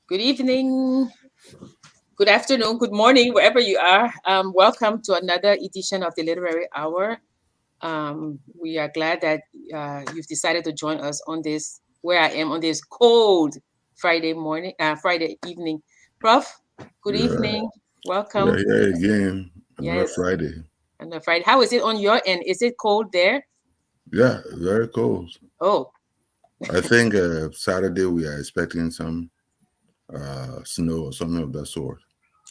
Good evening, good afternoon, good morning, wherever you are. Welcome to another edition of the Literary Hour. We are glad that you've decided to join us on this, where I am on this cold Friday evening. Prof, good Yeah, evening. we are Welcome. here again another Yes, Friday. on the Friday. How is it on your end? Is it cold there? Yeah, very cold. Oh, I think Saturday we are expecting some snow or something of that sort.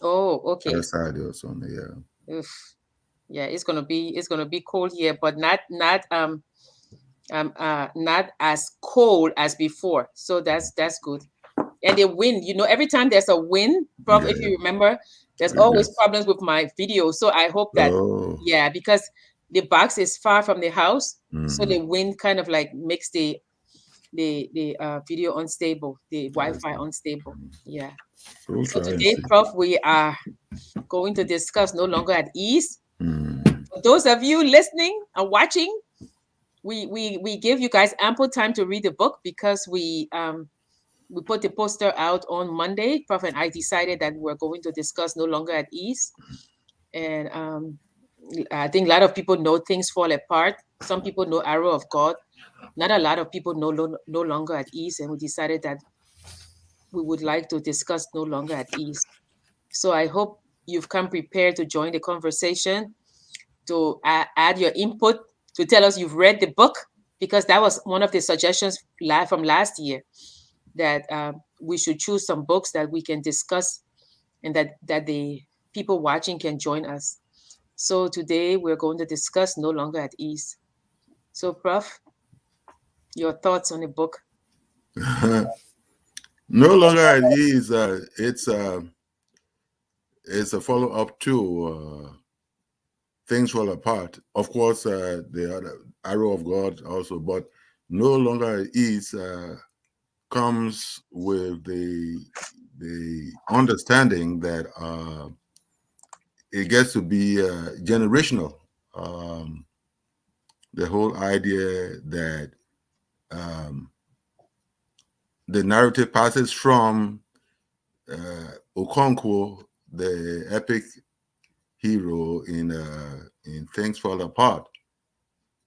oh, Other okay. Saturday or something. Yeah. Oof. Yeah, it's gonna be cold here, but not as cold as before. So that's good. And the wind, every time there's a wind, Prof, if Yeah. you remember, there's It always gets. problems with my video. So I hope that, Oh. yeah, because the box is far from the house, so Mm-hmm. the wind kind of like makes the video unstable, the I Wi-Fi see. unstable. Yeah. We'll So try and today, see. Prof, we are going to discuss No Longer at Ease. Mm. For those of you listening and watching, we give you guys ample time to read the book because we put the poster out on Monday. Prof and I decided that we're going to discuss No Longer at Ease. And I think a lot of people know Things Fall Apart. Some people know Arrow of God. Not a lot of people know No Longer at Ease. And we decided that we would like to discuss No Longer at Ease. So I hope you've come prepared to join the conversation, to add your input, to tell us you've read the book, because that was one of the suggestions from last year, that we should choose some books that we can discuss, and that the people watching can join us. So today we're going to discuss No Longer at Ease. So, Prof, your thoughts on the book? No longer at ease. It's a follow up to things fall apart. Of course, the other arrow of God also, but no longer at ease. Comes with the understanding that it gets to be generational. Um, the whole idea that um, the narrative passes from Okonkwo, the epic hero in Things Fall Apart,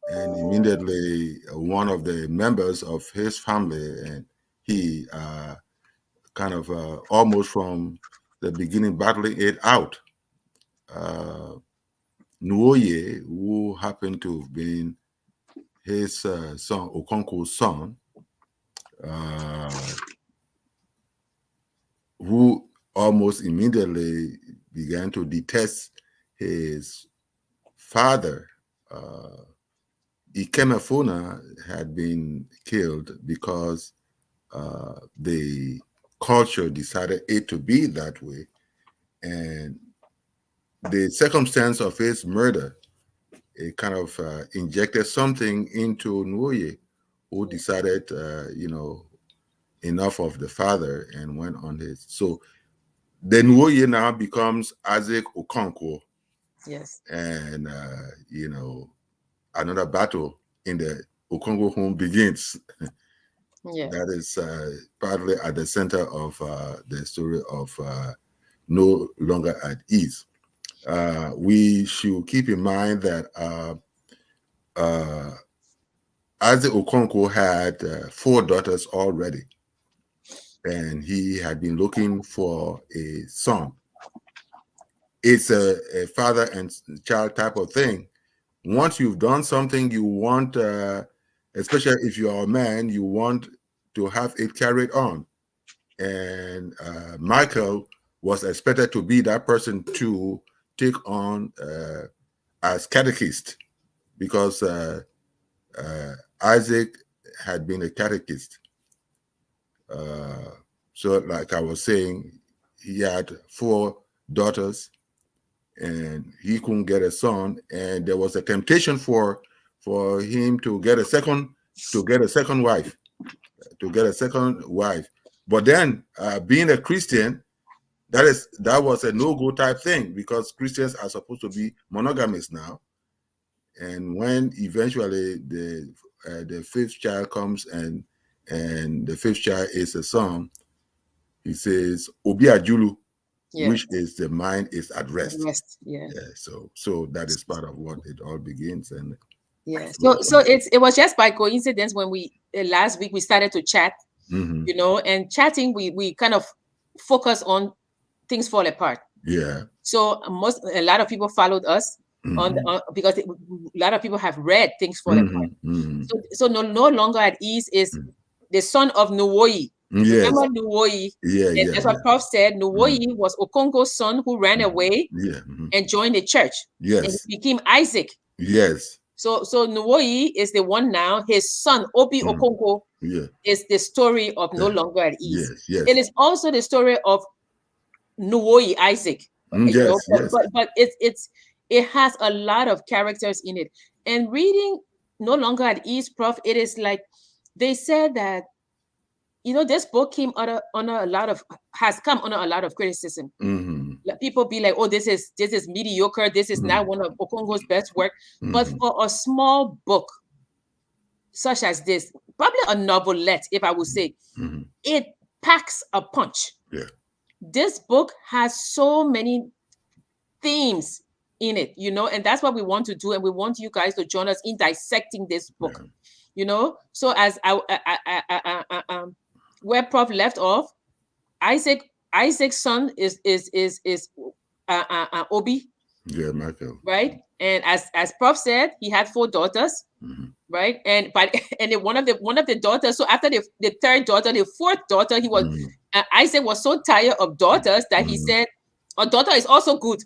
and immediately one of the members of his family and he kind of almost from the beginning battling it out. Uh, Nuoye, who happened to have been his son, Okonkwo's son, uh, who almost immediately began to detest his father. Uh, Ikemefuna had been killed because the culture decided it to be that way. And the circumstance of his murder, it kind of injected something into Nwoye, who decided, enough of the father and went on his. So the Nwoye now becomes Isaac Okonkwo, Yes. and another battle in the Okonkwo home begins. Yeah. That is partly at the center of the story of No Longer at Ease. We should keep in mind that uh, Isaac Okonkwo had four daughters already, and he had been looking for a son. It's a father and child type of thing. Once you've done something, you want, especially if you are a man, you want to have it carried on. And Michael was expected to be that person to take on as catechist because Isaac had been a catechist. Uh, so, like I was saying, he had four daughters, and he couldn't get a son, and there was a temptation for him to get a second wife, But then, being a Christian, that was a no-go type thing because Christians are supposed to be monogamous now. And when eventually the fifth child comes and the fifth child is a son, he says Obi Ajulu, Yeah. which is the mind is at The rest. rest. Yeah. Yeah, so that is part of what it all begins. And Yeah. So it was just by coincidence when we last week we started to chat, mhm, you know, and chatting we kind of focus on things fall apart. yeah, So a lot of people followed us mhm, because a lot of people have read things fall apart. mhm, mhm, So no longer at ease is the son of Nuwoyi. yes, Remember Nuwoyi? yeah, And yeah, that's what Prof said. Nuwoyi was Okongo's son who ran away yeah, and joined the church, and yes, he became Isaac. yes, So Nuwoyi is the one now. His son Obi Okongo yeah, is the story of no yeah, longer at ease. yes, yes, It is also the story of Nuwoyi Isaac. You know, yes, yes, but it has a lot of characters in it. And reading No Longer at Ease, Prof, it is like they said that, you know, this book came under a lot of has come under a lot of criticism. mhm, Like, people be like, oh, this is mediocre, this is not one of Okongo's best work. But mhm, for a small book such as this, probably a novelette, if I would say, mhm, it packs a punch. yeah, This book has so many themes in it, you know, and that's what we want to do. And we want you guys to join us in dissecting this book, yeah, you know. So as where Prof left off, Isaac's son is Obi, yeah, Michael, right? And as Prof said, he had 4 daughters, mhm, right? And but and then one of the daughters. So after the third daughter, the fourth daughter, mhm, Isaac was so tired of daughters that he mhm. said, "A daughter is also good."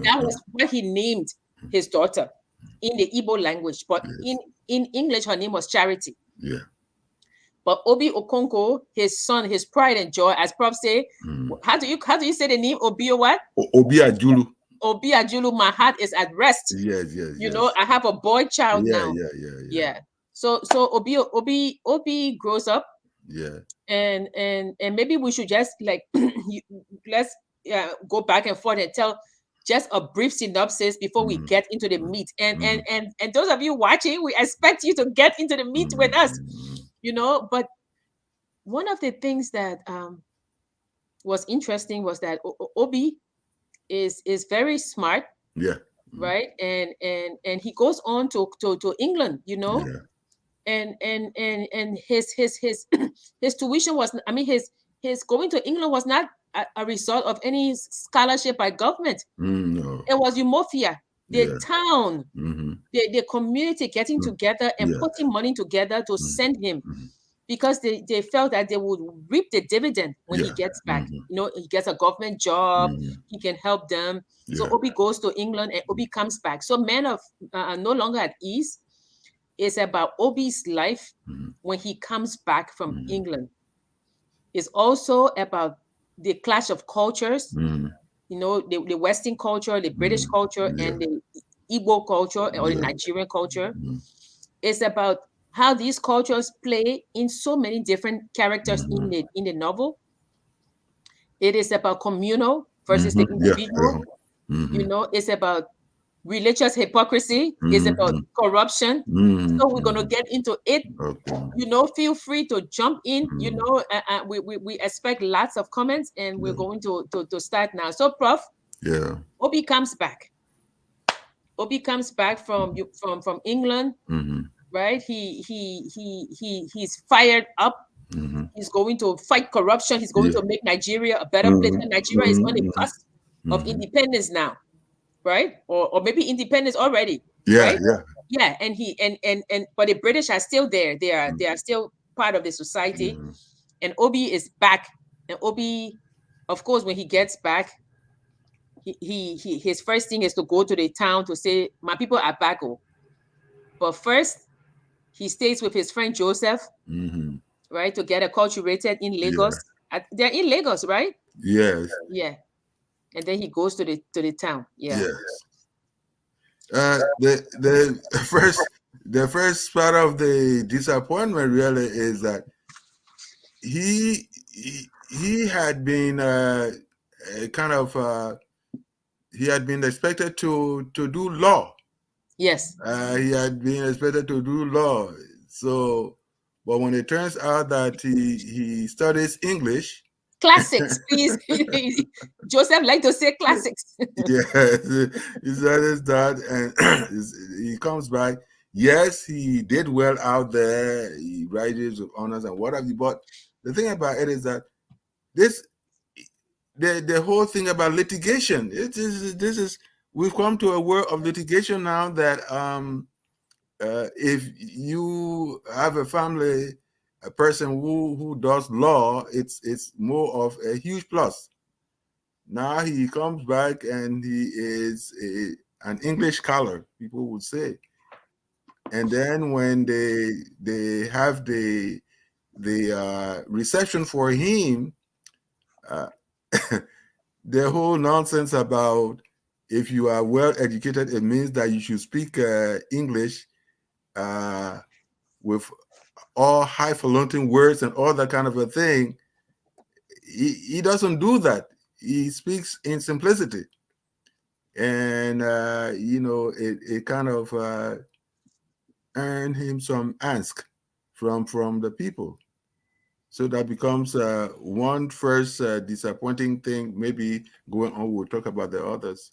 That was what he named his daughter in the Igbo language, but Yes, in English, her name was Charity. yeah, But Obi Okonko, his son, his pride and joy, as Prof say, mhm. how do you say the name Obi or what? Obi Ajulu, Obi Ajulu, my heart is at rest. yes, yes, You know, yes, I have a boy child yeah, now. yeah, yeah, yeah, Yeah. So Obi grows up, yeah, and maybe we should just like let's go back and forth and tell just a brief synopsis before we mhm, get into the meat. mhm, And those of you watching, we expect you to get into the meat with us, mhm, you know. But one of the things that was interesting was that Obi is very smart, yeah, right? And he goes on to England, you know, yeah, and his his tuition was, I mean, his going to England was not a result of any scholarship by government. no, It was Umofia, the yeah, town, mhm, the community getting together and yeah, putting money together to mhm, send him, mhm, because they felt that they would reap the dividend when he yeah, gets back. mhm, You know, he gets a government job, mhm, he can help them. So yeah, Obi goes to England and Obi comes back. So Men of No Longer at Ease is about Obi's life mhm, when he comes back from mhm, England. It's also about the clash of cultures, mhm, you know, the Western culture, the British mhm, culture, yeah, and the Igbo culture or the yeah, Nigerian culture. mhm, It's about how these cultures play in so many different characters mhm, in the novel. It is about communal versus the mhm, yeah, yeah, individual. You mhm, know, it's about religious hypocrisy. It's about mhm, corruption. mhm, So we're going to mhm, get into it. okay, You know, feel free to jump in. You mhm, know, we expect lots of comments, and we're yeah, going to start now. So, Prof, yeah, Obi comes back. Obi comes back from England, mhm, right? He's fired up. mhm, He's going to fight corruption. He's going yeah, to make Nigeria a better place. mhm, And Nigeria is on the mhm, cusp of mhm, independence now, right? Or maybe independence already, yeah, right? yeah, Yeah, and he and but the British are still there. They are still part of the society. mhm, And Obi is back. And Obi, of course, when he gets back, his first thing is to go to the town to say, my people are back. Oh. But first, he stays with his friend Joseph, mhm, right, to get acculturated in yeah, Lagos. They're in Lagos, right? yes, Yeah. And then he goes to the town. Yeah. yes. The first part of the disappointment really is that he had been kind of he had been expected to do law. Yes. He had been expected to do law. So But when it turns out that he studies English, Classics, please. Joseph like to say classics. yeah, he studies that, and he comes back. Yes, he did well out there. He graduates with honors and what have you. But the thing about it is that this the whole thing about litigation. We've come to a world of litigation now that if you have a family, a person who does law, it's more of a huge plus. Now he comes back and he is an English scholar, people would say. And then when they have the reception for him, uh, the whole nonsense about if you are well educated, it means that you should speak English with all highfalutin words and all that kind of a thing. He doesn't do that. He speaks in simplicity, and it kind of earned him some angst from the people. So that becomes one first disappointing thing. Maybe going on, we'll talk about the others.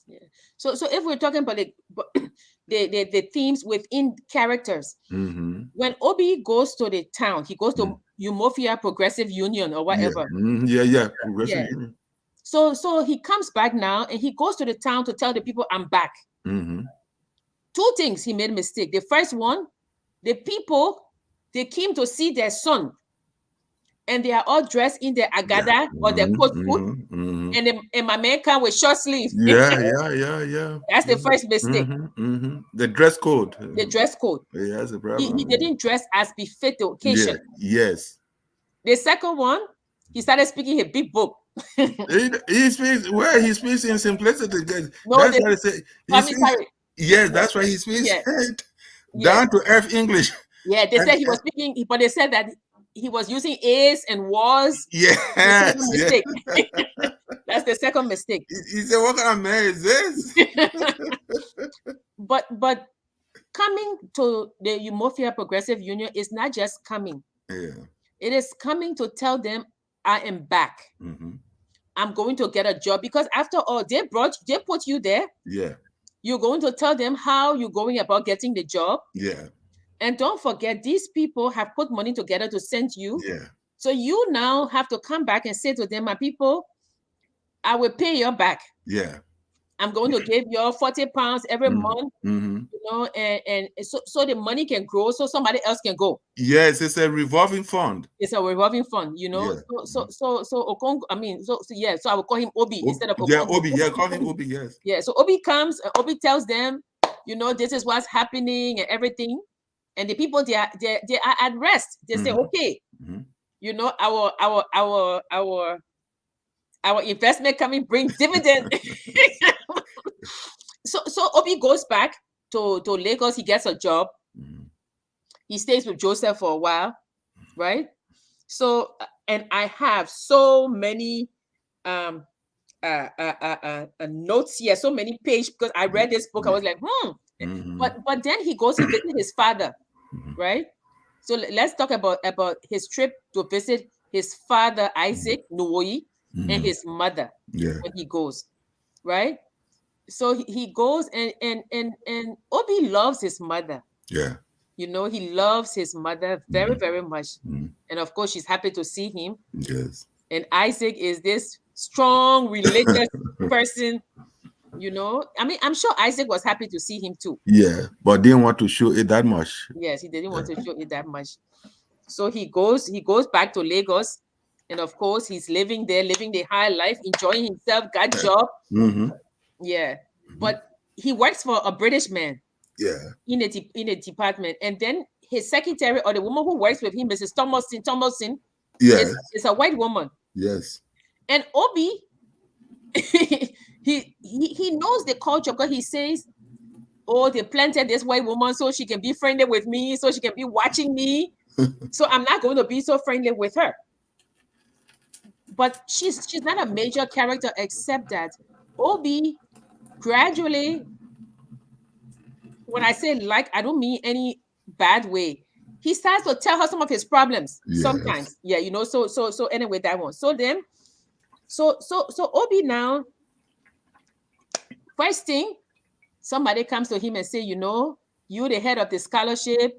Yeah. So if we're talking about the themes within characters, Mm-hmm. when Obi goes to the town, he goes to Umofia Progressive Union or Yeah, whatever. yeah, progressive Yeah. union. So he comes back now and he goes to the town to tell the people, I'm back. Mm-hmm. Two things he made a mistake. The first one, the people, they came to see their son, and they are all dressed in their agada or their coat suit, and my man come with short sleeve. Yeah. That's the first mistake. The dress code. The dress code. Yeah, that's a He problem. didn't dress as befit the Yeah, occasion. yes. The second one, he started speaking a big book. He speaks in simplicity. No, That's what I say. sorry. Yes, that's why he speaks Yeah. down to earth English. Yeah, they said he was speaking, but they said that he was using is and was. Yes, The second mistake. That's the second mistake. He said, "What kind of man is this?" But coming to the Umofia Progressive Union is not just coming. Yeah. It is coming to tell them, I am back. Mm-hmm. I'm going to get a job, because after all, they put you there. Yeah. You're going to tell them how you're going about getting the job. Yeah. And don't forget, these people have put money together to send you. Yeah. So you now have to come back and say to them, my people, I will pay you back. Yeah. I'm going to give you 40 pounds every month, Mm-hmm. and so the money can grow, so somebody else can go. Yes, it's a revolving fund. It's a revolving fund, Yeah. So Okong, so I will call him Obi instead of Okong. Yeah, Obi. Yeah, call him Obi. Yes. Yeah, so Obi comes, and Obi tells them, this is what's happening and everything, and the people they are at rest. They say, okay, our investment coming bring dividend. So Obi goes back to Lagos. He gets a job. He stays with Joseph for a while, right? So and I have so many notes here, so many pages, because I read this book. I was like, But then he goes to visit his father, right? So let's talk about his trip to visit his father Isaac Nuoyi and his mother when he goes, right? So he goes, and Obi loves his mother. Yeah. He loves his mother very, very much. And of course, she's happy to see him. Yes. And Isaac is this strong religious person. I mean, I'm sure Isaac was happy to see him too. Yeah, but didn't want to show it that much. Yes, he didn't want to show it that much. So he goes back to Lagos, and of course he's living there, living the high life, enjoying himself, got job. Yeah, but he works for a British man. Yeah. In a department, and then his secretary, or the woman who works with him, Mrs. Thomason. Yes. Is a white woman. Yes. And Obi, he knows the culture, because he says, oh, they planted this white woman so she can be friendly with me, so she can be watching me. So I'm not going to be so friendly with her. But she's not a major character, except that Obi gradually, when I say I don't mean any bad way, he starts to tell her some of his problems Yes. sometimes. Yeah, you know, so anyway, that one. So then, so Obi now, first thing, somebody comes to him and say, you know, you the head of the scholarship,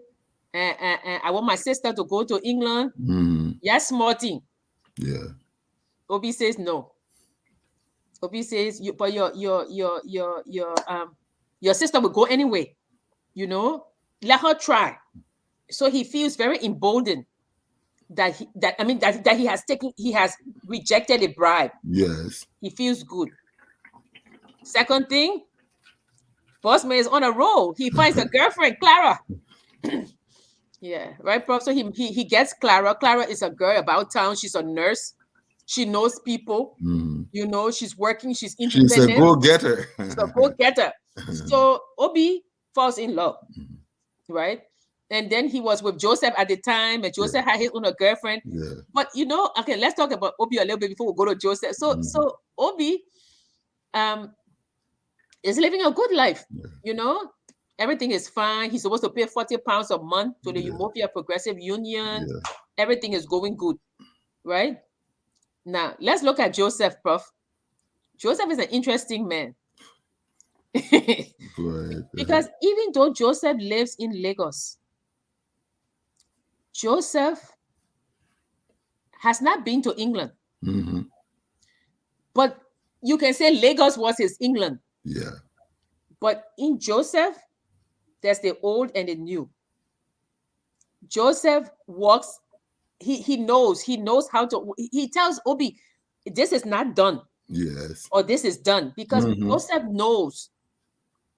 and I want my sister to go to England. Yes, small thing. Yeah. Obi says no. Obi says, but your sister will go anyway. You know, let her try. So he feels very emboldened that he has rejected a bribe. Yes. He feels good. Second thing, Bossman is on a roll. He finds a girlfriend, Clara. Yeah, right, Prof. So he gets Clara. Clara is a girl about town. She's a nurse. She knows people. You know, she's working. She's independent. She's a go-getter. She's a go-getter. So Obi falls in love, right? And then he was with Joseph at the time, and Joseph had his own girlfriend. Yeah. But you know, okay, let's talk about Obi a little bit before we go to Joseph. So Obi is living a good life. You know, everything is fine. He's supposed to pay 40 pounds a month to the Umofia Progressive Union. Everything is going good, right? Now let's look at Joseph, Prof. Joseph is an interesting man. Because even though Joseph lives in Lagos, Joseph has not been to England. But you can say Lagos was his England. Yeah. But in Joseph, there's the old and the new. Joseph walks, he knows how to, he tells Obi, this is not done. Yes. Or this is done. Because Joseph knows.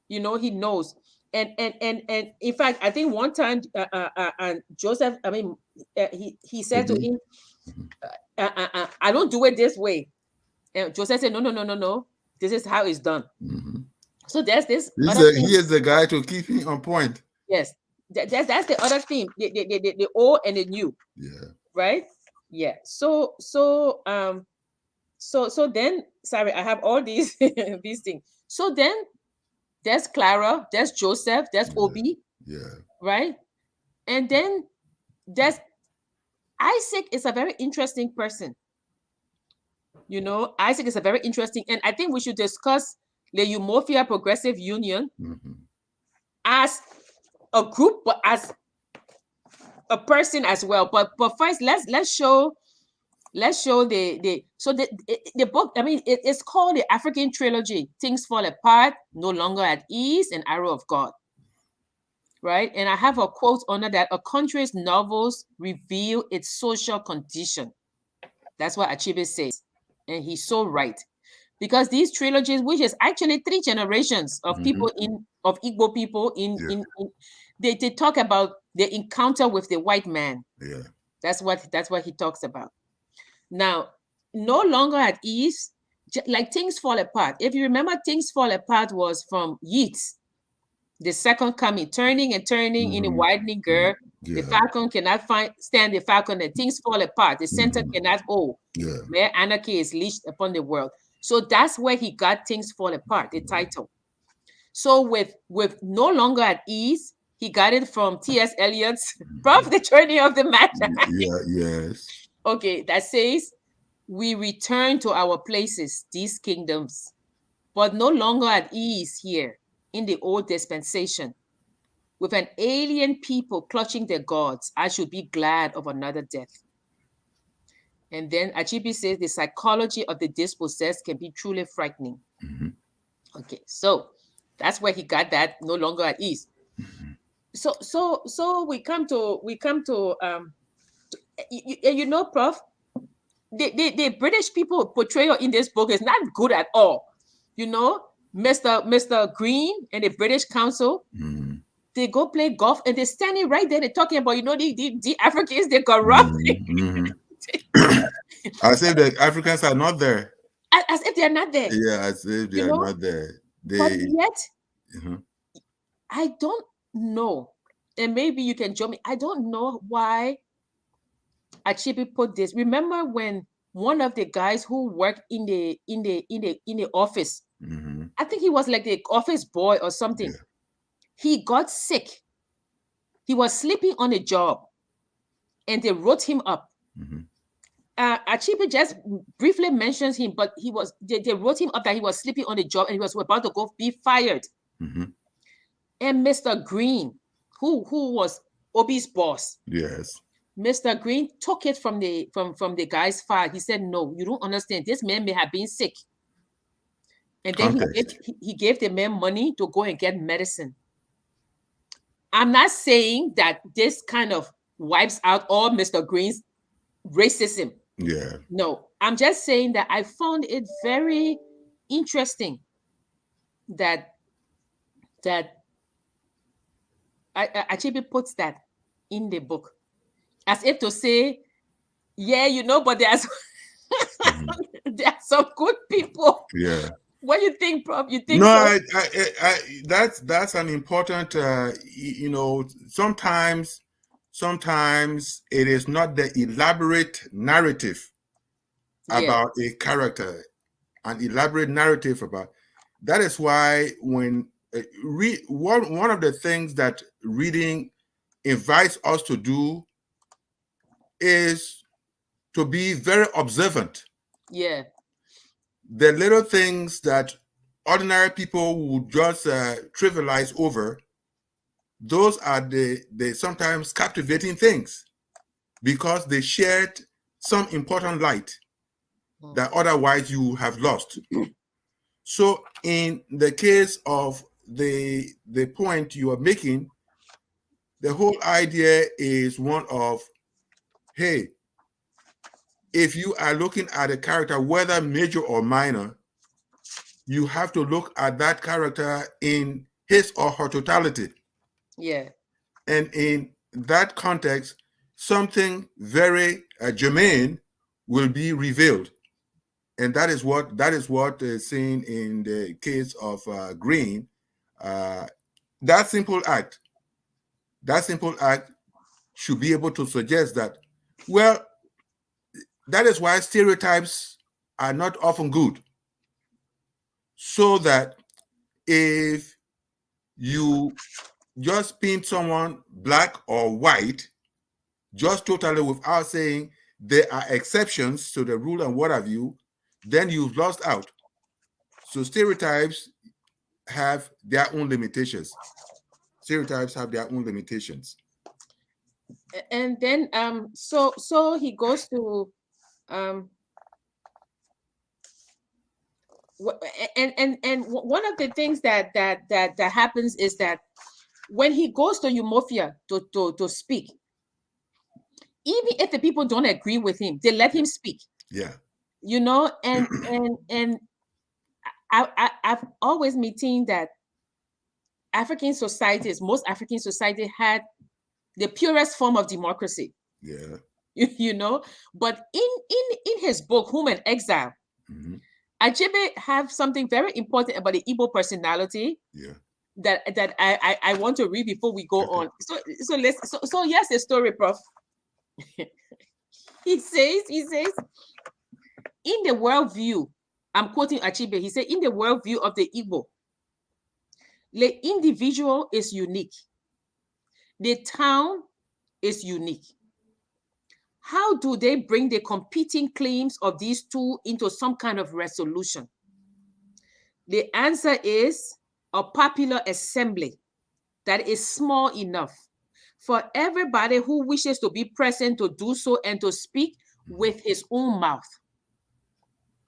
You know, he knows. And in fact, I think one time, and Joseph, I mean, he said to him, I don't do it this way. And Joseph said, no. This is how it's done. So there's this. He is the guy to keep him on point. Yes. That's the other thing. The old and the new. Yeah. Right? Yeah. So then, sorry, I have all these these things. So then there's Clara, there's Joseph, there's Obi. Yeah. Right? And then there's Isaac is a very interesting person. You know, Isaac is a very interesting, and I think we should discuss the Umofia Progressive Union as a group, but as a person as well. But first, let's show the book. I mean, it's called the African Trilogy: Things Fall Apart, No Longer at Ease, and Arrow of God. Right, and I have a quote under that: a country's novels reveal its social condition. That's what Achebe says, and he's so right. Because these trilogies, which is actually 3 generations of people of Igbo people they talk about the encounter with the white man. Yeah. That's what he talks about. Now, No Longer at Ease, like Things Fall Apart. If you remember, Things Fall Apart was from Yeats, the second coming, turning and turning in a widening girth. The falcon cannot stand the falcon, and things fall apart. The center cannot hold. Where anarchy is leashed upon the world. So that's where he got Things Fall Apart, the title. So with No Longer at Ease, he got it from T.S. Eliot's Prof. The Journey of the Matter. Yes. Okay, that says, we return to our places, these kingdoms, but no longer at ease here in the old dispensation. With an alien people clutching their gods, I should be glad of another death. And then Achebe says the psychology of the dispossessed can be truly frightening. Okay, so that's where he got that No Longer at Ease. So we come to you know, Prof, the British people portrayal in this book is not good at all. You know, Mr. Green and the British Council, they go play golf and they're standing right there. They're talking about, you know, the Africans, they're corrupt. As if the Africans are not there. As if they're not there. Yeah, as if they are not there. But yet, I don't know, and maybe you can join me. I don't know why Achebe put this. Remember when one of the guys who worked in the office, I think he was like the office boy or something. He got sick. He was sleeping on a job, and they wrote him up. Mm-hmm. Achibe just briefly mentions him, but they wrote him up that he was sleeping on the job and he was about to go be fired. Mm-hmm. And Mr. Green, who was Obi's boss, Yes. Mr. Green took it from the guy's file. He said, "No, you don't understand. This man may have been sick." And then Context. he gave the man money to go and get medicine. I'm not saying that this kind of wipes out all Mr. Green's racism. Yeah. No, I'm just saying that I found it very interesting that Achibi puts that in the book, as if to say, yeah, but there's there are some good people. Yeah. What do you think, Prof? You think No, so? that's an important. Sometimes it is not the elaborate narrative Yeah, about a character, an elaborate narrative about. That is why when one of the things that reading invites us to do is to be very observant. yeah, The little things that ordinary people would just trivialize over, those are the sometimes captivating things because they shared some important light that otherwise you have lost. So in the case of the point you are making, the whole idea is one of, hey, if you are looking at a character, whether major or minor, you have to look at that character in his or her totality. yeah. And in that context, something very germane will be revealed. And that is what is seen in the case of Green. That simple act should be able to suggest that, well, that is why stereotypes are not often good. So that if you just paint someone black or white, just totally without saying there are exceptions to the rule and what have you, then you've lost out. So stereotypes have their own limitations. Stereotypes have their own limitations. And then so he goes to and one of the things that happens is that when he goes to Umofia to speak, even if the people don't agree with him, they let him speak. Yeah. And I've always maintained that most African society had the purest form of democracy. Yeah. But in his book, Home and Exile, Mm-hmm. Achebe have something very important about the Igbo personality. Yeah. That I want to read before we go on. So here's the story, Prof. He says, in the worldview, I'm quoting Achebe, he said, in the worldview of the Igbo, the individual is unique. The town is unique. How do they bring the competing claims of these two into some kind of resolution? The answer is a popular assembly that is small enough for everybody who wishes to be present to do so and to speak with his own mouth.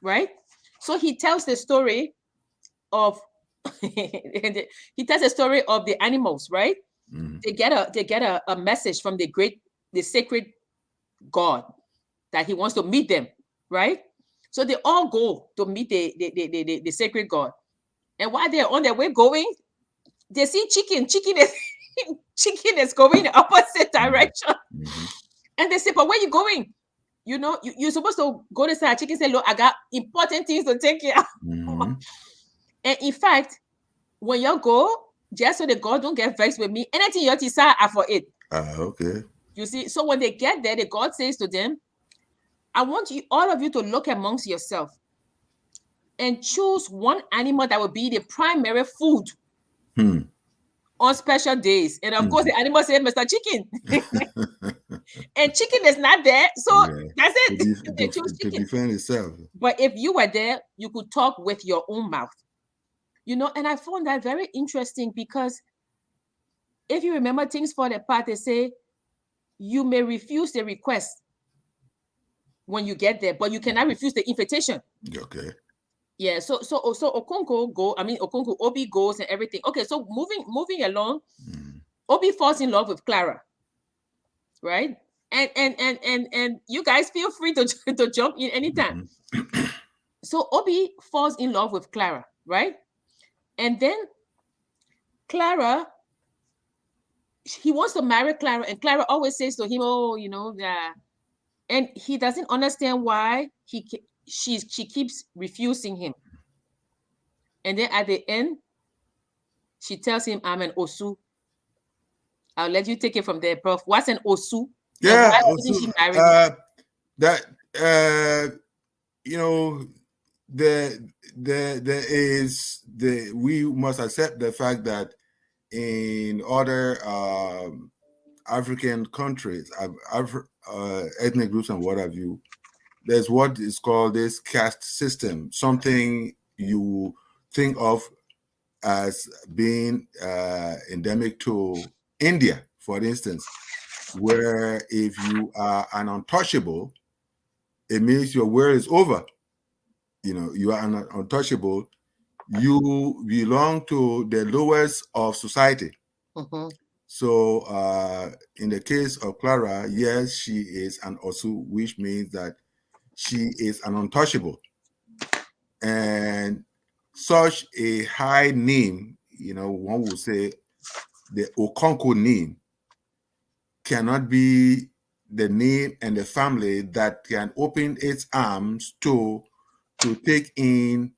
Right? So he tells the story of he tells the story of the animals, right? Mm-hmm. They get a message from the sacred God that he wants to meet them, right? So they all go to meet the sacred God. And while they're on their way going, they see chicken. Chicken is going the opposite direction. Mm-hmm. And they say, but where you going? You're supposed to go to say, chicken say, look, I got important things to take care of. Mm-hmm. And in fact, when you go, just so the God don't get vexed with me, anything you desire, I for it. Okay. You see, so when they get there, the God says to them, I want all of you to look amongst yourself and choose one animal that will be the primary food. Hmm. on special days. And of course, the animal said, Mr. Chicken. And chicken is not there. So Yeah. that's To, it. def- They choose to chicken. defend itself. But if you were there, you could talk with your own mouth. You know, and I found that very interesting because if you remember things for the part, they say you may refuse the request when you get there, but you cannot refuse the invitation. Okay. Yeah, so Okonko go. I mean, Okonko Obi goes and everything. Okay, so moving along, Obi falls in love with Clara, right? And you guys feel free to to jump in anytime. So Obi falls in love with Clara, right? And then Clara, he wants to marry Clara, and Clara always says to him, "Oh, you know, yeah," and he doesn't understand why she keeps refusing him. And then at the end, she tells him, "I'm an Osu." I'll let you take it from there, Prof. What's an Osu? And Yeah. why Also, didn't she marry him? that you know, there is the we must accept the fact that in other African countries, ethnic groups and what have you, there's what is called this caste system, something you think of as being endemic to India, for instance, where if you are an untouchable, it means your word is over. You know, you are an untouchable. You belong to the lowest of society. So, in the case of Clara, yes, she is an Osu, which means that she is an untouchable. And such a high name, you know, one would say the Okonko name, cannot be the name and the family that can open its arms to take in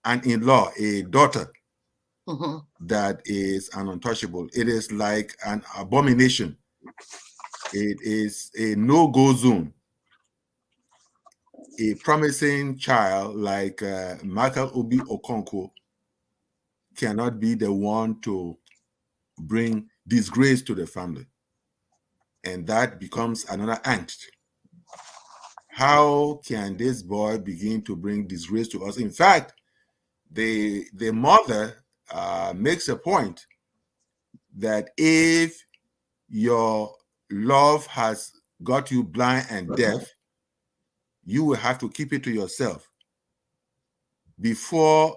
an in-law, a daughter that is an untouchable. It is like an abomination. It is a no-go zone. A promising child like Michael Obi Okonko cannot be the one to bring disgrace to the family. And that becomes another angst. How can this boy begin to bring disgrace to us? In fact, the mother makes a point that if your love has got you blind and deaf, you will have to keep it to yourself before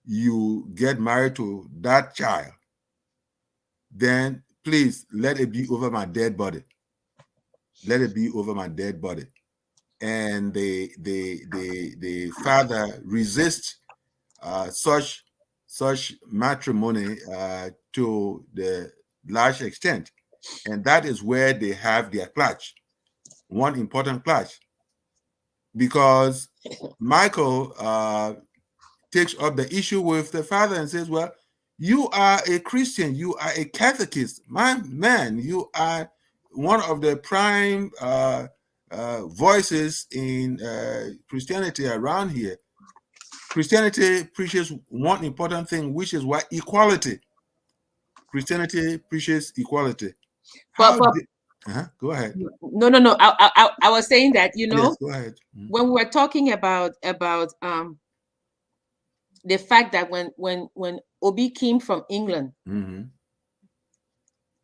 you get married to that child. Then please let it be over my dead body. Let it be over my dead body. And the father resists such matrimony to the large extent, and that is where they have their clash. One important clash, because Michael takes up the issue with the father and says, "Well, you are a Christian, you are a Catechist, my man, you are one of the prime voices in Christianity around here. Christianity preaches one important thing, which is what equality. Christianity preaches equality. But Go ahead. no. I was saying that, you know, Yes, go ahead. when we were talking about the fact that when Obi came from England,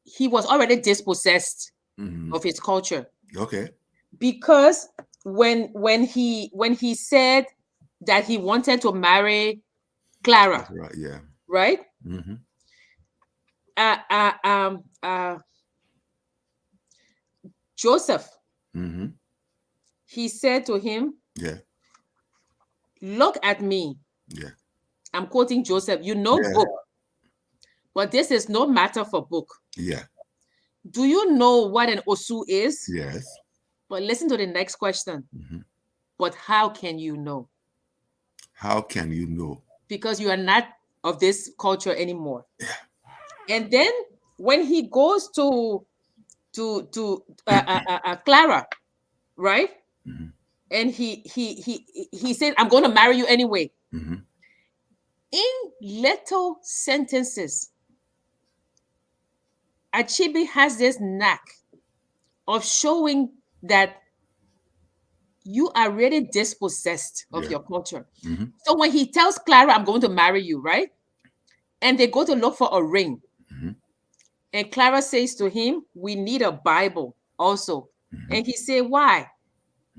he was already dispossessed of his culture. Okay. Because when he said that he wanted to marry Clara, Right. Yeah. right? Joseph, he said to him, yeah, "Look at me." Yeah. I'm quoting Joseph. You know book, but this is no matter for book. Yeah. Do you know what an Osu is? Yes. But listen to the next question. But how can you know? How can you know? Because you are not of this culture anymore. Yeah. And then when he goes to Clara, right? And he said, "I'm going to marry you anyway." In little sentences, Achebe has this knack of showing that you are really dispossessed of your culture. Mm-hmm. So when he tells Clara, I'm going to marry you, right? And they go to look for a ring. Mm-hmm. And Clara says to him, we need a Bible also. Mm-hmm. And he said, why?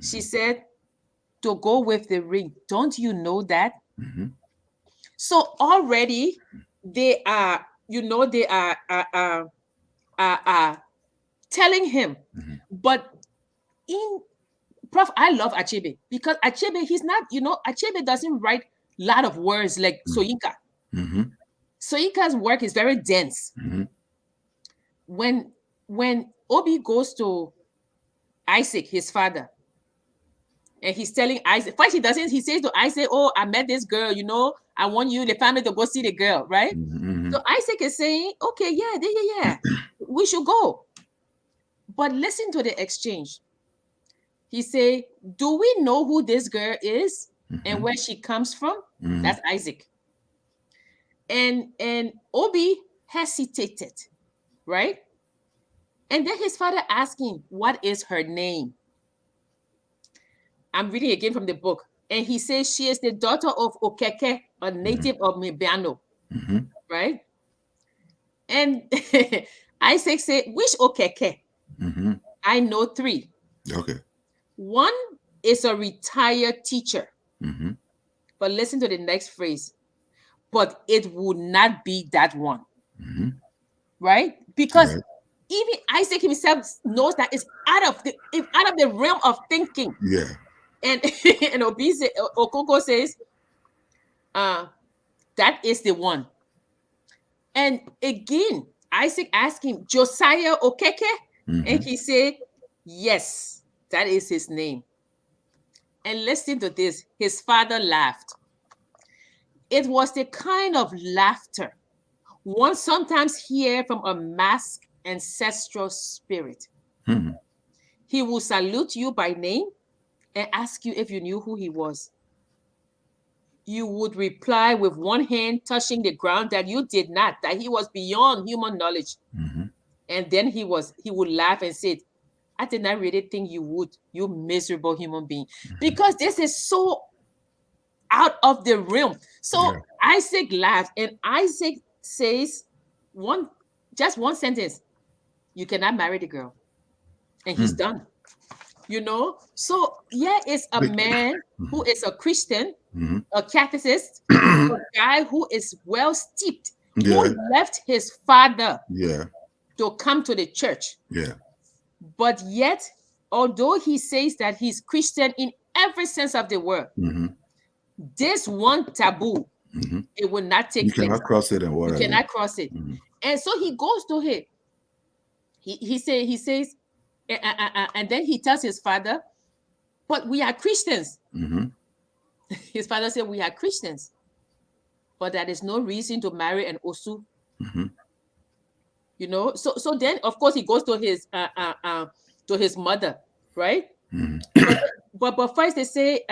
She said, to go with the ring. Don't you know that? Mm-hmm. So already they are, they are telling him. Mm-hmm. But in Prof, I love Achebe because Achebe, he's not, Achebe doesn't write a lot of words like Soyinka. Mm-hmm. Soyinka's work is very dense. Mm-hmm. When Obi goes to Isaac, his father, and he's telling Isaac, first he doesn't, he says to Isaac, oh, I met this girl, I want you, the family, to go see the girl, right? Mm-hmm. So Isaac is saying, okay, yeah, we should go. But listen to the exchange. He say, do we know who this girl is and where she comes from? Mm-hmm. That's Isaac. And Obi hesitated, right? And then his father asking, what is her name? I'm reading again from the book. And he says, she is the daughter of Okeke, a native of Mibiano, Mm-hmm. right? And Isaac said, which Okeke? Mm-hmm. I know 3. Okay. One is a retired teacher. Mm-hmm. But listen to the next phrase. But it would not be that one. Mm-hmm. Right? Because Right. even Isaac himself knows that it's out of the realm of thinking. Yeah. And and Okoko says, that is the one. And again, Isaac asked him, Josiah Okeke? Mm-hmm. And he said, yes, that is his name. And listen to this. His father laughed. It was the kind of laughter one sometimes hear from a masked ancestral spirit. Mm-hmm. He will salute you by name and ask you if you knew who he was. You would reply with one hand touching the ground that you did not, that he was beyond human knowledge. Mm-hmm. And then he would laugh and say, I did not really think you would, you miserable human being. Because this is so out of the realm. So Yeah. Isaac laughed, and Isaac says just one sentence, you cannot marry the girl. And he's done. So yeah, it's a man who is a Christian, Mm-hmm. a Catholicist, a guy who is well steeped, Yeah. who left his father Yeah. to come to the church. Yeah. But yet, although he says that he's Christian in every sense of the word, Mm-hmm. this one taboo, Mm-hmm. it will not take You place. cannot cross it and You whatever. cannot cross it. Mm-hmm. And so he goes to him. He says, and then he tells his father, but we are Christians. Mm-hmm. His father said, we are Christians, but that is no reason to marry an Osu. Mm-hmm. So then of course he goes to his mother, right? Mm-hmm. But first they say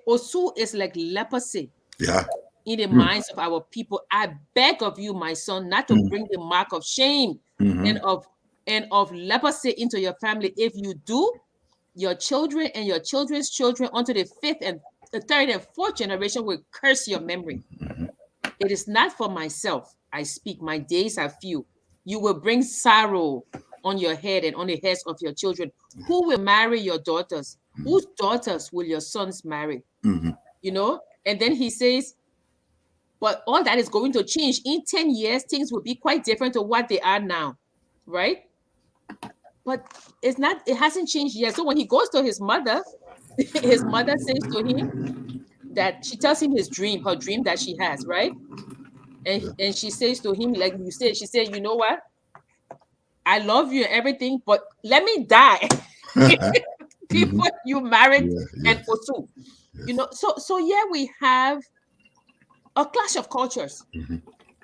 Osu is like leprosy Yeah. in the minds of our people. I beg of you, my son, not to bring the mark of shame Mm-hmm. and of leprosy into your family. If you do, your children and your children's children unto the 5th and the 3rd and 4th generation will curse your memory. Mm-hmm. It is not for myself I speak. My days are few. You will bring sorrow on your head and on the heads of your children. Who will marry your daughters? Whose daughters will your sons marry? Mm-hmm. And then he says, but all that is going to change. In 10 years, things will be quite different to what they are now, right? But it hasn't changed yet. So when he goes to his mother, his mother says to him that she tells him her dream that she has, right? And she says to him, like you said, she said, you know what? I love you and everything, but let me die before you married and Osu. Yes. So yeah, we have a clash of cultures. Mm-hmm.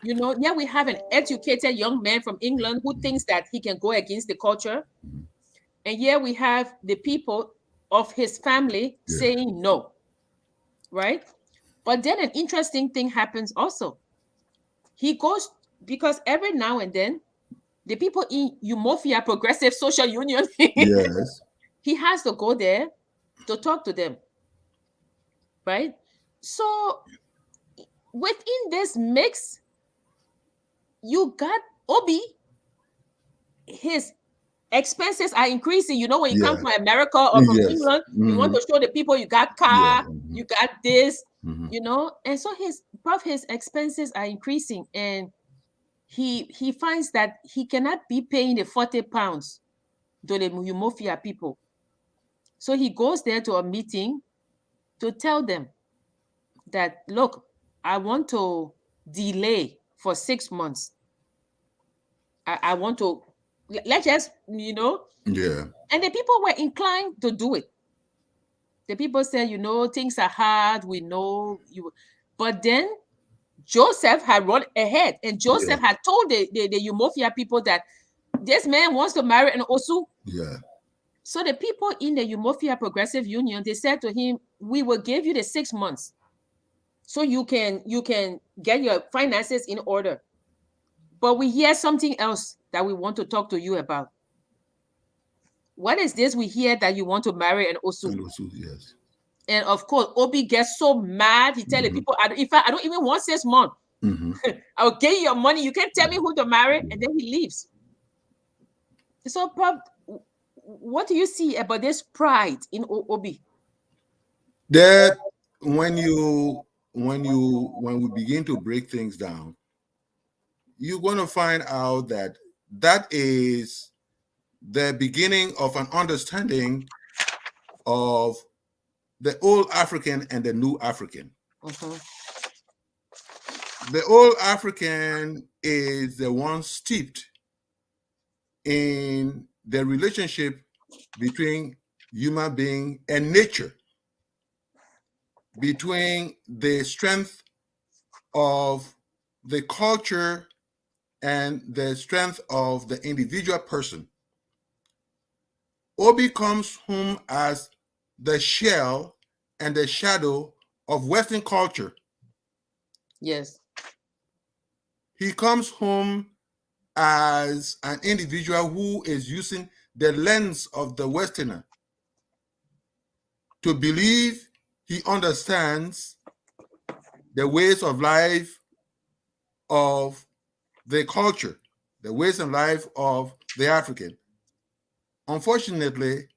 Yeah, we have an educated young man from England who thinks that he can go against the culture. And here we have the people of his family saying no, right? But then an interesting thing happens also. He goes, because every now and then, The people in Umofia Progressive Social Union, Yes. he has to go there to talk to them, right? So within this mix, you got Obi, his expenses are increasing. You know, when you come Yeah. from America or from Yes. England, you want Mm-hmm. to show the people you got Yeah. car, you got this, Mm-hmm. and so his expenses are increasing, and he finds that he cannot be paying the 40 pounds to the Umofia people. So he goes there to a meeting to tell them that, look, I want to delay for 6 months. I want to, let's just, Yeah. and the people were inclined to do it. The people said, things are hard. We know you. But then Joseph had run ahead, and Yeah. Joseph had told the Umofia people that this man wants to marry an Osu. Yeah. So the people in the Umofia Progressive Union, they said to him, we will give you the 6 months so you can get your finances in order. But we hear something else that we want to talk to you about. What is this we hear that you want to marry an Osu? And also, yes. And of course, Obi gets so mad. He tell the Mm-hmm. people, in fact, I don't even want 6 months. Mm-hmm. I'll get you your money. You can't tell me who to marry. And then he leaves. So, what do you see about this pride in Obi? That when we begin to break things down, you're going to find out that that is the beginning of an understanding of the old African and the new African. Mhm. The old African is the one steeped in the relationship between human being and nature, between the strength of the culture and the strength of the individual person. Obi comes home as the shell and the shadow of Western culture. Yes. He comes home as an individual who is using the lens of the Westerner to believe he understands the ways of life of the culture, the ways of life of the African. Unfortunately,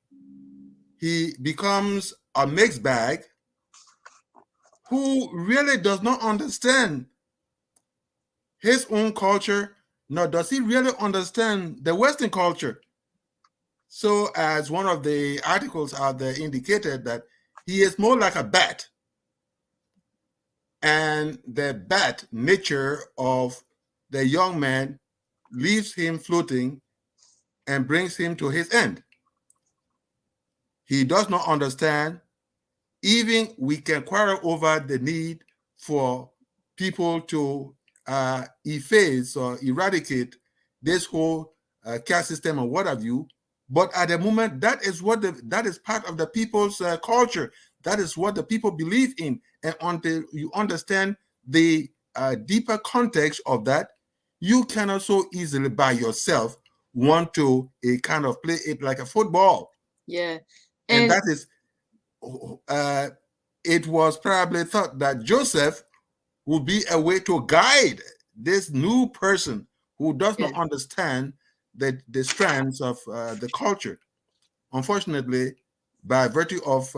he becomes a mixed bag who really does not understand his own culture, nor does he really understand the Western culture. So, as one of the articles out there indicated, that he is more like a bat, and the bat nature of the young man leaves him floating and brings him to his end. He does not understand. Even we can quarrel over the need for people to efface or eradicate this whole caste system or what have you. But at the moment, that is part of the people's culture. That is what the people believe in. And until you understand the deeper context of that, you cannot so easily by yourself want to kind of play it like a football. Yeah. And And that is uh, it was probably thought that Joseph would be a way to guide this new person who does yeah. not understand the strands of the culture. Unfortunately, by virtue of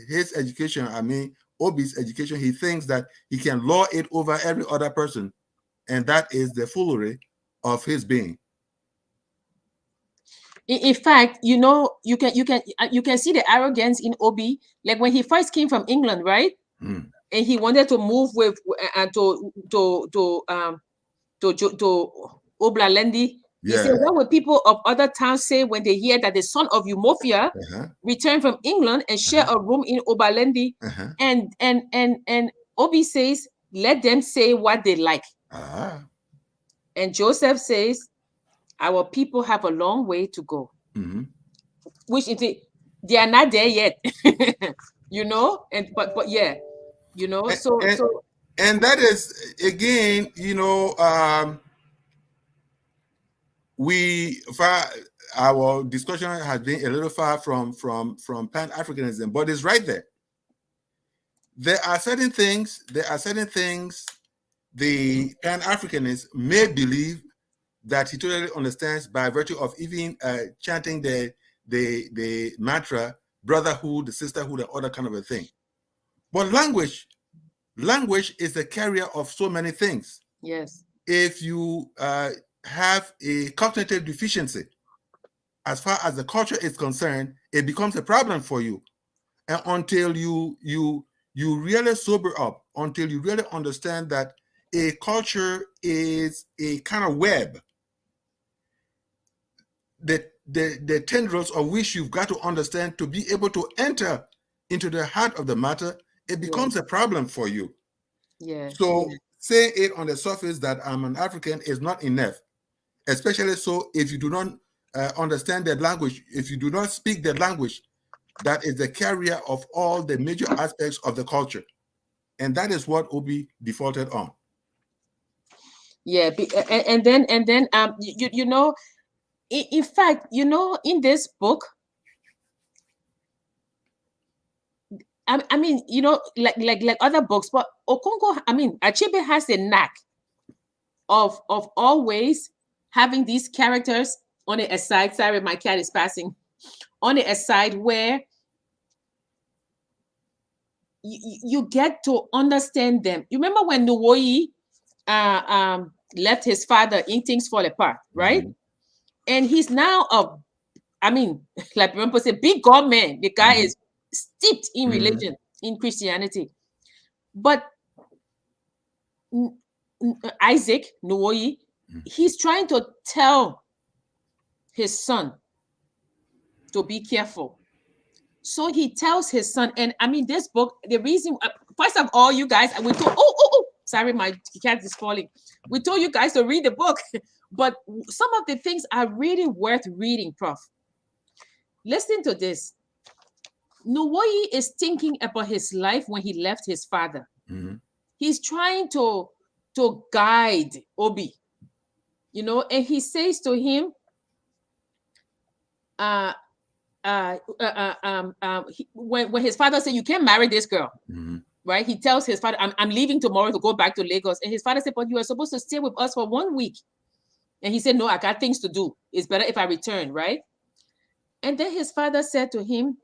his education, I mean, Obi's education, he thinks that he can law it over every other person. And that is the foolery of his being. In fact, you can see the arrogance in Obi. Like when he first came from England, right? Hmm. And he wanted to move with to Oblalendi. He said, Yeah. what would people of other towns say when they hear that the son of Umofia Uh-huh. returned from England and share Uh-huh. a room in Oblalendi? Uh-huh. And Obi says, let them say what they like. Ah. And Joseph says, our people have a long way to go. Mm-hmm. Which they are not there yet. And but yeah, And, so and, so and that is again, our discussion has been a little far from Pan-Africanism, but it's right there. There are certain things the Pan-Africanist may believe that he totally understands by virtue of even chanting the mantra, brotherhood, the sisterhood, and other kind of a thing. But language is the carrier of so many things. Yes. If you have a cognitive deficiency, as far as the culture is concerned, it becomes a problem for you. And until you really sober up, until you really understand that a culture is a kind of web, the tendrils of which you've got to understand to be able to enter into the heart of the matter, it becomes a problem for you. Yeah. So saying it on the surface that I'm an African is not enough, especially so if you do not understand that language, if you do not speak the language that is the carrier of all the major aspects of the culture. And that is what Obi defaulted on. Yeah. And then you know, in fact, you know, in this book, I mean, you know, like other books, but Okonko, I mean, Achebe has a knack of always having these characters on the aside. Sorry, my cat is passing. On the aside where you get to understand them. You remember when Nuwoyi left his father in Things Fall Apart, right? Mm-hmm. And he's now I mean, like people say, big God man. The guy Mm-hmm. is steeped in religion, in Christianity. But Isaac Nuwoyi, he's trying to tell his son to be careful. So he tells his son, and I mean, this book, the reason, first of all, you guys, we told, sorry, my cat is falling. We told you guys to read the book, but some of the things are really worth reading, Prof. Listen to this. Nuwoyi is thinking about his life when he left his father. Mm-hmm. He's trying to guide Obi, you know, and he says to him, when his father said, you can't marry this girl, right? He tells his father, I'm leaving tomorrow to go back to Lagos. And his father said, but you are supposed to stay with us for 1 week. And he said, no, I got things to do. It's better if I return, right? And then his father said to him,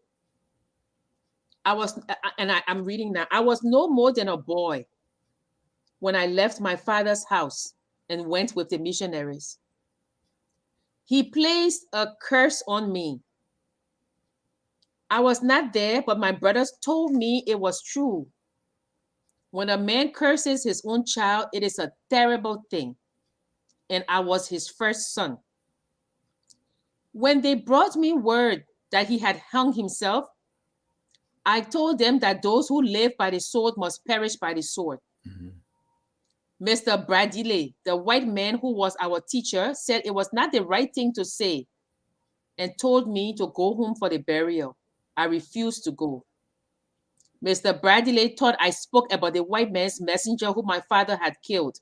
I'm reading now, I was no more than a boy when I left my father's house and went with the missionaries. He placed a curse on me. I was not there, but my brothers told me it was true. When a man curses his own child, it is a terrible thing. And I was his first son. When they brought me word that he had hung himself, I told them that those who live by the sword must perish by the sword. Mr. Bradley, the white man who was our teacher, said it was not the right thing to say and told me to go home for the burial. I refused to go. Mr. Bradley thought I spoke about the white man's messenger whom my father had killed.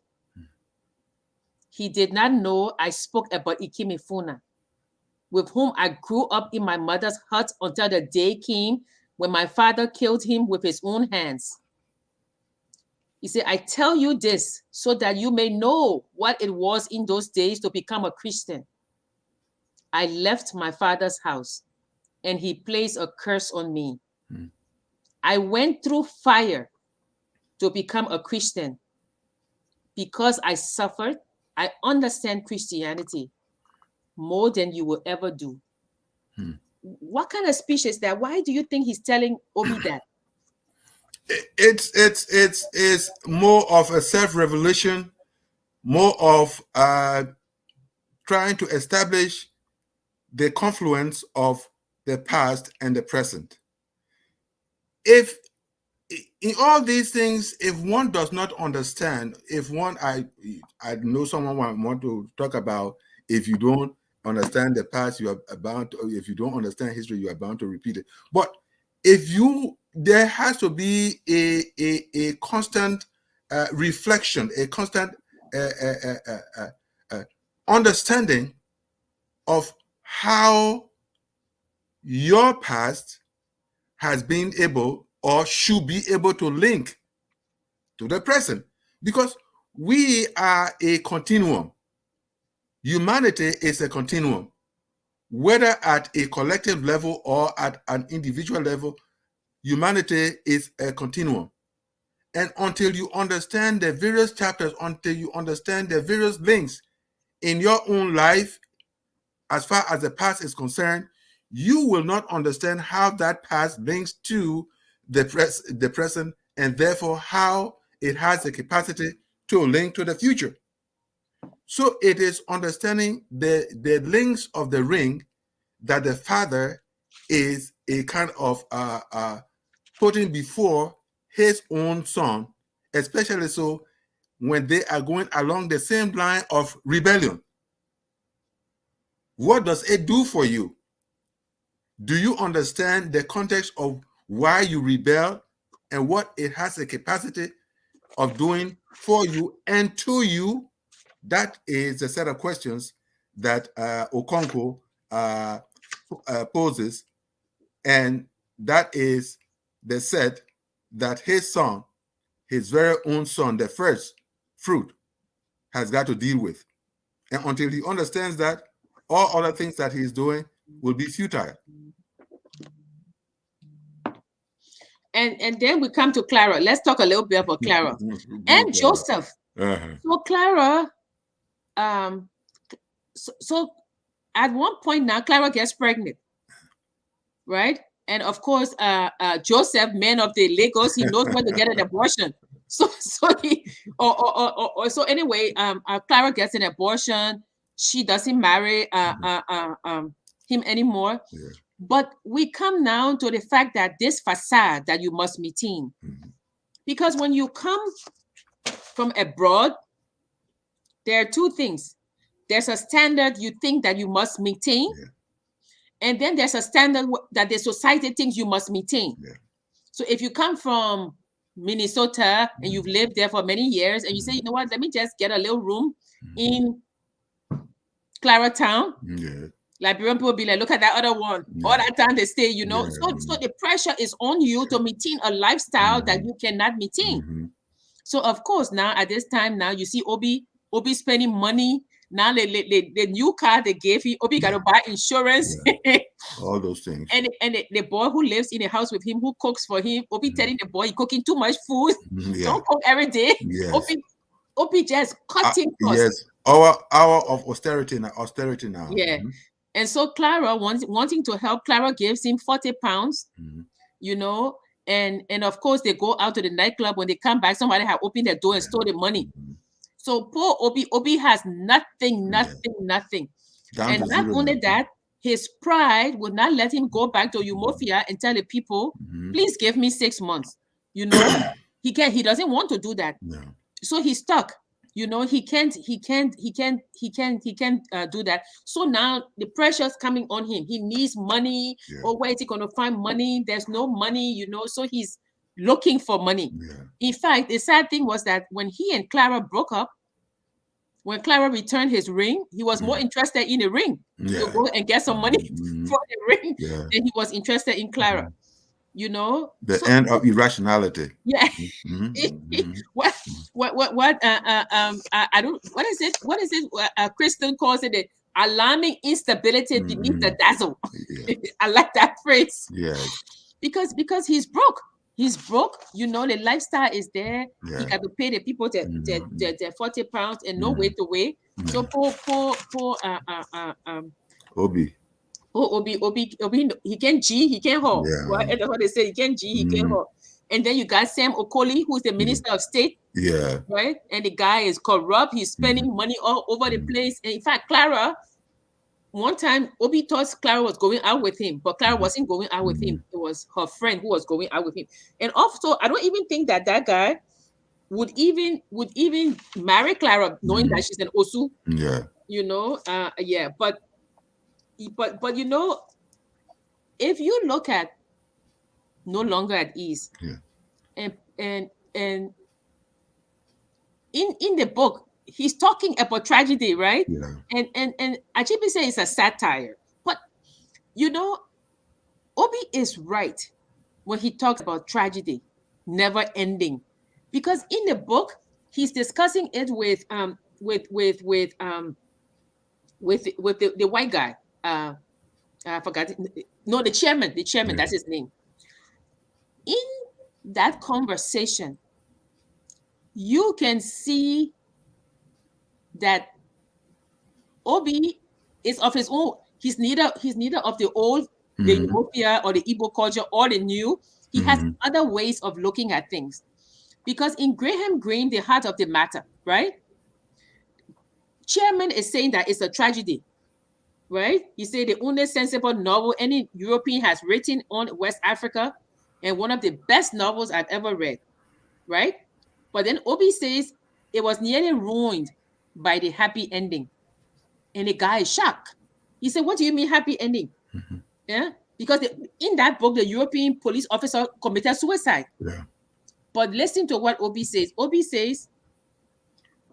He did not know I spoke about Ikemefuna, with whom I grew up in my mother's hut until the day came when my father killed him with his own hands. He said, I tell you this so that you may know what it was in those days to become a Christian. I left my father's house and he placed a curse on me. I went through fire to become a Christian. Because I suffered, I understand Christianity more than you will ever do. What kind of speech is that? Why do you think he's telling Obi that? It's more of a self-revelation, more of trying to establish the confluence of the past and the present. If in all these things, if one does not understand, if one, I know someone want to talk about, if you don't understand the past, you are bound to, if you don't understand history, you are bound to repeat it. But if you, there has to be a constant reflection, a constant understanding of how your past has been able or should be able to link to the present, because we are a continuum. Humanity is a continuum, whether at a collective level or at an individual level. Humanity is a continuum. And until you understand the various chapters, until you understand the various links in your own life, as far as the past is concerned, you will not understand how that past links to the present, and therefore how it has the capacity to link to the future. So it is understanding the links of the ring that the Father is a kind of putting before his own Son, especially so when they are going along the same line of rebellion. What does it do for you? Do you understand the context of why you rebel and what it has the capacity of doing for you and to you? That is a set of questions that Okonkwo poses, and that is the set that his son, his very own son, the first fruit, has got to deal with. And until he understands that, all other things that he's doing will be futile. And then we come to Clara. Let's talk a little bit about Clara and Joseph. So Clara, so at one point now, Clara gets pregnant, right? And of course, Joseph, man of the Lagos, he knows where to get an abortion. So he, so anyway, Clara gets an abortion. She doesn't marry him anymore. Yeah. But we come now to the fact that this facade that you must maintain, because when you come from abroad, there are two things. There's a standard you think that you must maintain, and then there's a standard that the society thinks you must maintain. Yeah. So if you come from Minnesota and you've lived there for many years, and you say, you know what, let me just get a little room in Claratown. Yeah. Liberian people be like, look at that other one. All that time they stay, you know. So the pressure is on you to maintain a lifestyle that you cannot maintain. So of course, now at this time, now you see Obi spending money. Now the new car they gave him, Obi got to buy insurance. All those things. And the boy who lives in the house with him, who cooks for him, Obi telling the boy, you're cooking too much food. Don't cook every day. Yes. Obi just cutting costs. Yes. Hour of austerity now. Yeah. And so Clara, wanting to help, Clara gives him 40 pounds, you know, and of course they go out to the nightclub. When they come back, somebody had opened the door and stole the money. So poor Obi has nothing. Down and not only that, his pride would not let him go back to Umofia and tell the people, please give me 6 months. You know, he doesn't want to do that. No. So he's stuck. You know, he can't do that. So now the pressure's coming on him. He needs money. Or where is he going to find money? There's no money, you know, so he's looking for money. In fact, the sad thing was that when he and Clara broke up, when Clara returned his ring, he was more interested in the ring to go and get some money for the ring than he was interested in Clara. You know, the end of irrationality. Yeah. What I don't, what is it Kristen calls it, the alarming instability beneath the dazzle. I like that phrase. Because he's broke, you know, the lifestyle is there. He got to pay the people the 40 pounds and no way to wait. So poor Obi, he can G, he can haul. Right? That's what they say. He can G, he can haul. And then you got Sam Okoli, who's the Minister of State. Right? And the guy is corrupt. He's spending money all over the place. And in fact, Clara, one time, Obi thought Clara was going out with him, but Clara wasn't going out with him. It was her friend who was going out with him. And also, I don't even think that guy would even marry Clara, knowing that she's an Osu. You know, But you know, if you look at No Longer at Ease, and in the book, he's talking about tragedy, right? Yeah. And Achibi say it's a satire. But you know, Obi is right when he talks about tragedy never ending. Because in the book, he's discussing it with the white guy. I forgot. No, the chairman. The chairman. Yeah. That's his name. In that conversation, you can see that Obi is of his own. He's neither of the old, the Mhm. Ethiopia or the Igbo culture or the new. He has Mhm. other ways of looking at things. Because in Graham Greene, the heart of the matter, right? Chairman is saying that it's a tragedy, right? He said the only sensible novel any European has written on West Africa, and one of the best novels I've ever read, right? But then Obi says it was nearly ruined by the happy ending. And the guy is shocked. He said, "What do you mean happy ending?" Mhm. Yeah, because in that book, the European police officer committed suicide. Yeah. But listen to what Obi says. Obi says,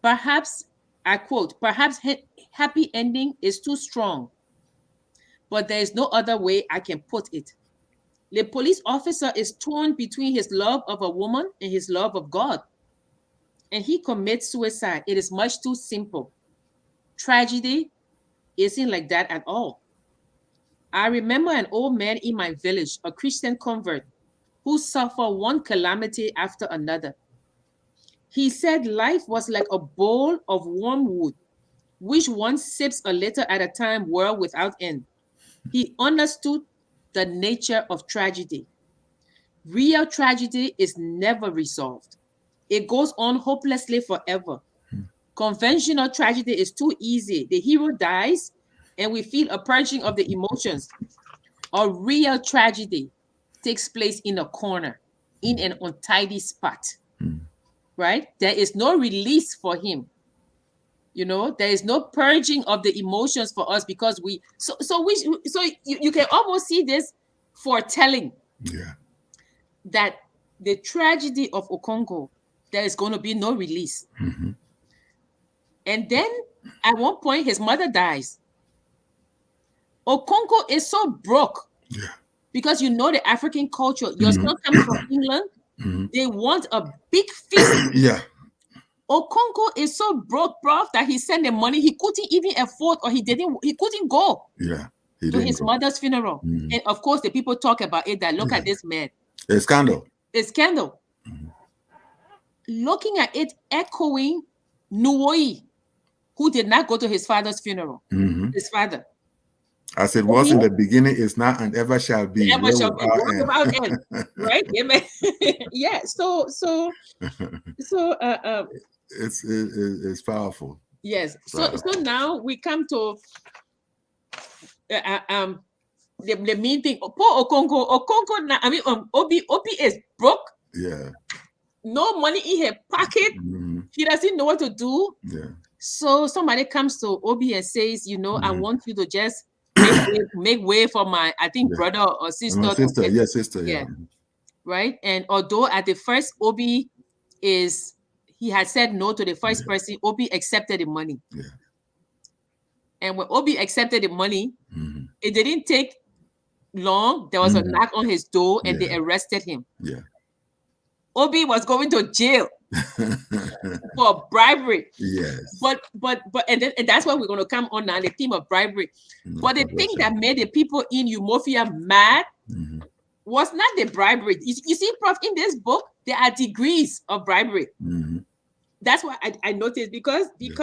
perhaps, I quote, perhaps happy ending is too strong, but there is no other way I can put it. The police officer is torn between his love of a woman and his love of God, and he commits suicide. It is much too simple. Tragedy isn't like that at all. I remember an old man in my village, a Christian convert, who suffered one calamity after another. He said life was like a bowl of wormwood, which one sips a little at a time, world without end. He understood the nature of tragedy. Real tragedy is never resolved. It goes on hopelessly forever. Conventional tragedy is too easy. The hero dies and we feel a purging of the emotions. A real tragedy takes place in a corner, in an untidy spot, Mhm. right? There is no release for him. There is no purging of the emotions for us because you can almost see this foretelling Yeah. that the tragedy of Okongo, there is going to be no release. Mhm. And then at one point, his mother dies. Okongo is so broke Yeah. because the African culture, your Mhm. son comes from England, Mhm. they want a big feast. Yeah. Okongo is so broke, prof, that he sent the money. He couldn't even afford, or he couldn't go Yeah. He to didn't his go. mother's funeral. Mhm. And of course, the people talk about it that look Yeah. at this man. A scandal. A scandal. Mhm. Looking at it echoing Nuoi, who did not go to his father's funeral. Mhm. His father. As it was Obi, in the beginning, is now, and ever shall be. ever Where shall be without world without end. Right? Amen. Yeah. So it's powerful. yes. It's So powerful. now we come to the main thing. Poor Okongo now, I mean, Obi is broke, Yeah. no money in her pocket. Mhm. He doesn't know what to do. Yeah. So somebody comes to Obi and says, I Mhm. want you to just make way for my, I think, Yeah. brother or And my sister to sister. get, Yeah, sister. Yeah. yeah, right. And although at the first he had said no to the first Yeah. person, Obi accepted the money. Yeah. And when Obi accepted the money, Mhm. it didn't take long. There was a Mhm. knock on his door and they Yeah. arrested him. Yeah. Obi was going to jail for bribery. Yes. And that's why we're going to come on now, the theme of bribery. No But the thing that controversial. made the people in Umofia mad Mhm. was not the bribery. You see, Prof, in this book, there are degrees of bribery. Mhm. That's why I noticed because Yeah.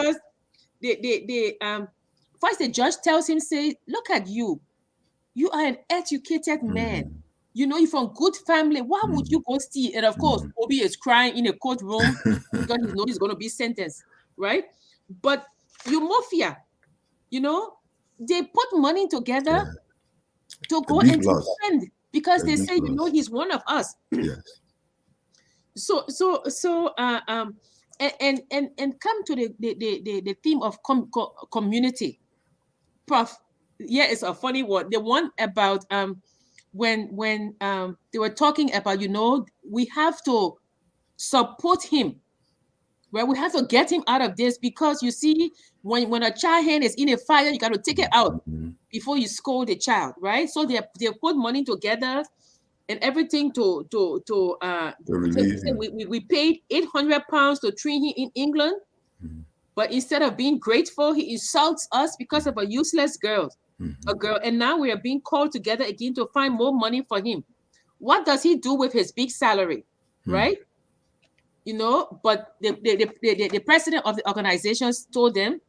first the judge tells him, say, look at you. You are an educated man. Mhm. You're from good family. Why would you Mhm. go steal? And of course, Mhm. Obi is crying in a courtroom because he knows he's going to be sentenced, right? But Umofia, they put money together Yeah. to A go big and to loss. spend because A they big say, loss. he's one of us. Yes. And come to the theme of community, Prof. Yeah, it's a funny one. The one about when they were talking about we have to support him, right? We have to get him out of this, because you see, when a child hand is in a fire, you got to take it out Mhm. before you scold the child, right? So they put money together and everything To he release said him. we paid 800 pounds to train him in England, Mhm. but instead of being grateful, he insults us because of a useless girl, Mhm. and now we are being called together again to find more money for him. What does he do with his big salary, Mhm. right? But the president of the organizations told them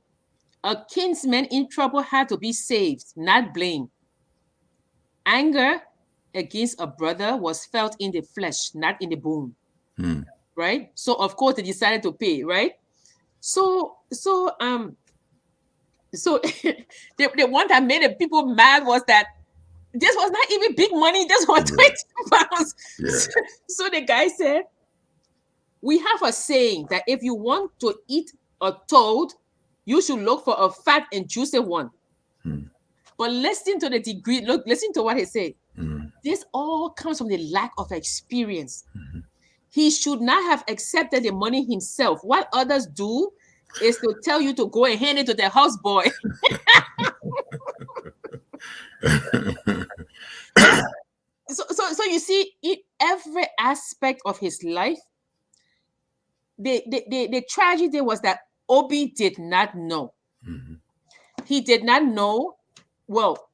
a kinsman in trouble had to be saved, not blamed. Anger against a brother was felt in the flesh, not in the bone, Mhm. right? So of course they decided to pay, right? So the one that made the people mad was that this was not even big money, this was Yeah. 20 pounds. Yeah. So the guy said, we have a saying that if you want to eat a toad, you should look for a fat and juicy one. Mhm. But listen to the degree, look, listen to what he said. Mhm. This all comes from the lack of experience. He should not have accepted the money himself. What others do is to tell you to go and hand it to the houseboy. So, so you see, in every aspect of his life, the tragedy was that Obi did not know. Mhm. He did not know, well,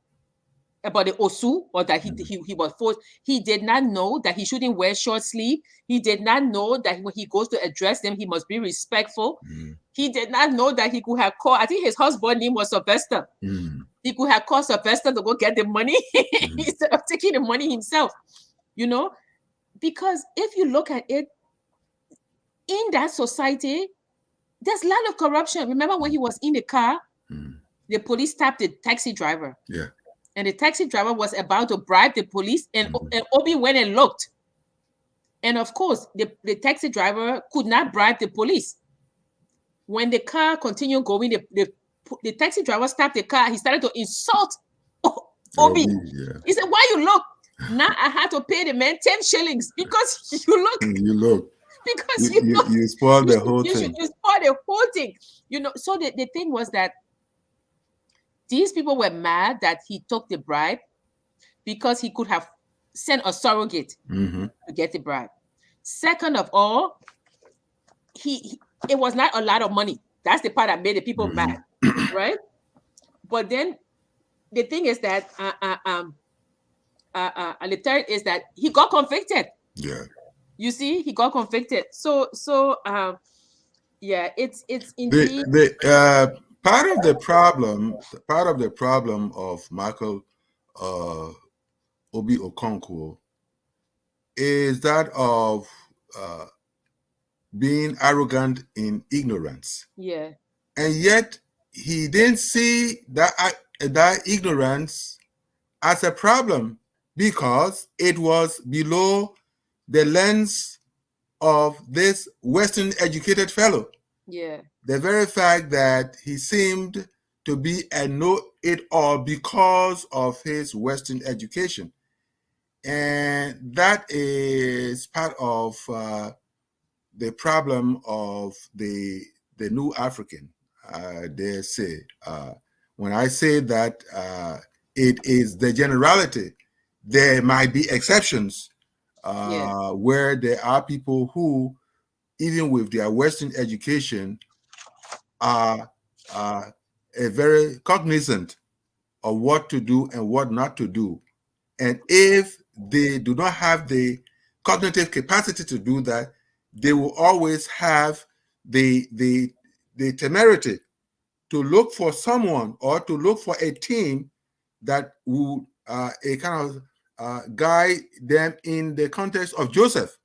about the Osu, or that Mhm. he was forced. He did not know that he shouldn't wear short sleeve. He did not know that when he goes to address them, he must be respectful. Mhm. He did not know that he could have called, I think his husband name was Sylvester. Mhm. He could have called Sylvester to go get the money Mhm. instead of taking the money himself, you know? Because if you look at it, in that society, there's a lot of corruption. Remember when he was in the car, Mhm. the police stopped the taxi driver, Yeah. and the taxi driver was about to bribe the police, and, Mhm. and Obi went and looked. And of course, the taxi driver could not bribe the police. When the car continued going, the taxi driver stopped the car. He started to insult Obi, Obi. yeah. He said, why you look? Now I had to pay the man 10 shillings because you look, You look. because You you you look. you spoiled the whole thing. You spoil the whole thing. So the thing was that these people were mad that he took the bribe, because he could have sent a surrogate Mhm. to get the bribe. Second of all, it was not a lot of money. That's the part that made the people mad, Mhm. right? But then the thing is that and the third is that he got convicted. Yeah. You see, he got convicted. So yeah, it's indeed. The part of the problem of Michael uh, Obi Okonkwo is that of uh, being arrogant in ignorance, Yeah, and yet he didn't see that ignorance as a problem because it was below the lens of this Western educated fellow. yeah, The very fact that he seemed to be a know-it-all because of his Western education. And that is part of the problem of the new African, dare say. When I say that it is the generality, there might be exceptions yeah, where there are people who, even with their Western education, are a very cognizant of what to do and what not to do. And if they do not have the cognitive capacity to do that, they will always have the temerity to look for someone or to look for a team that would a kind of guide them in the context of Joseph.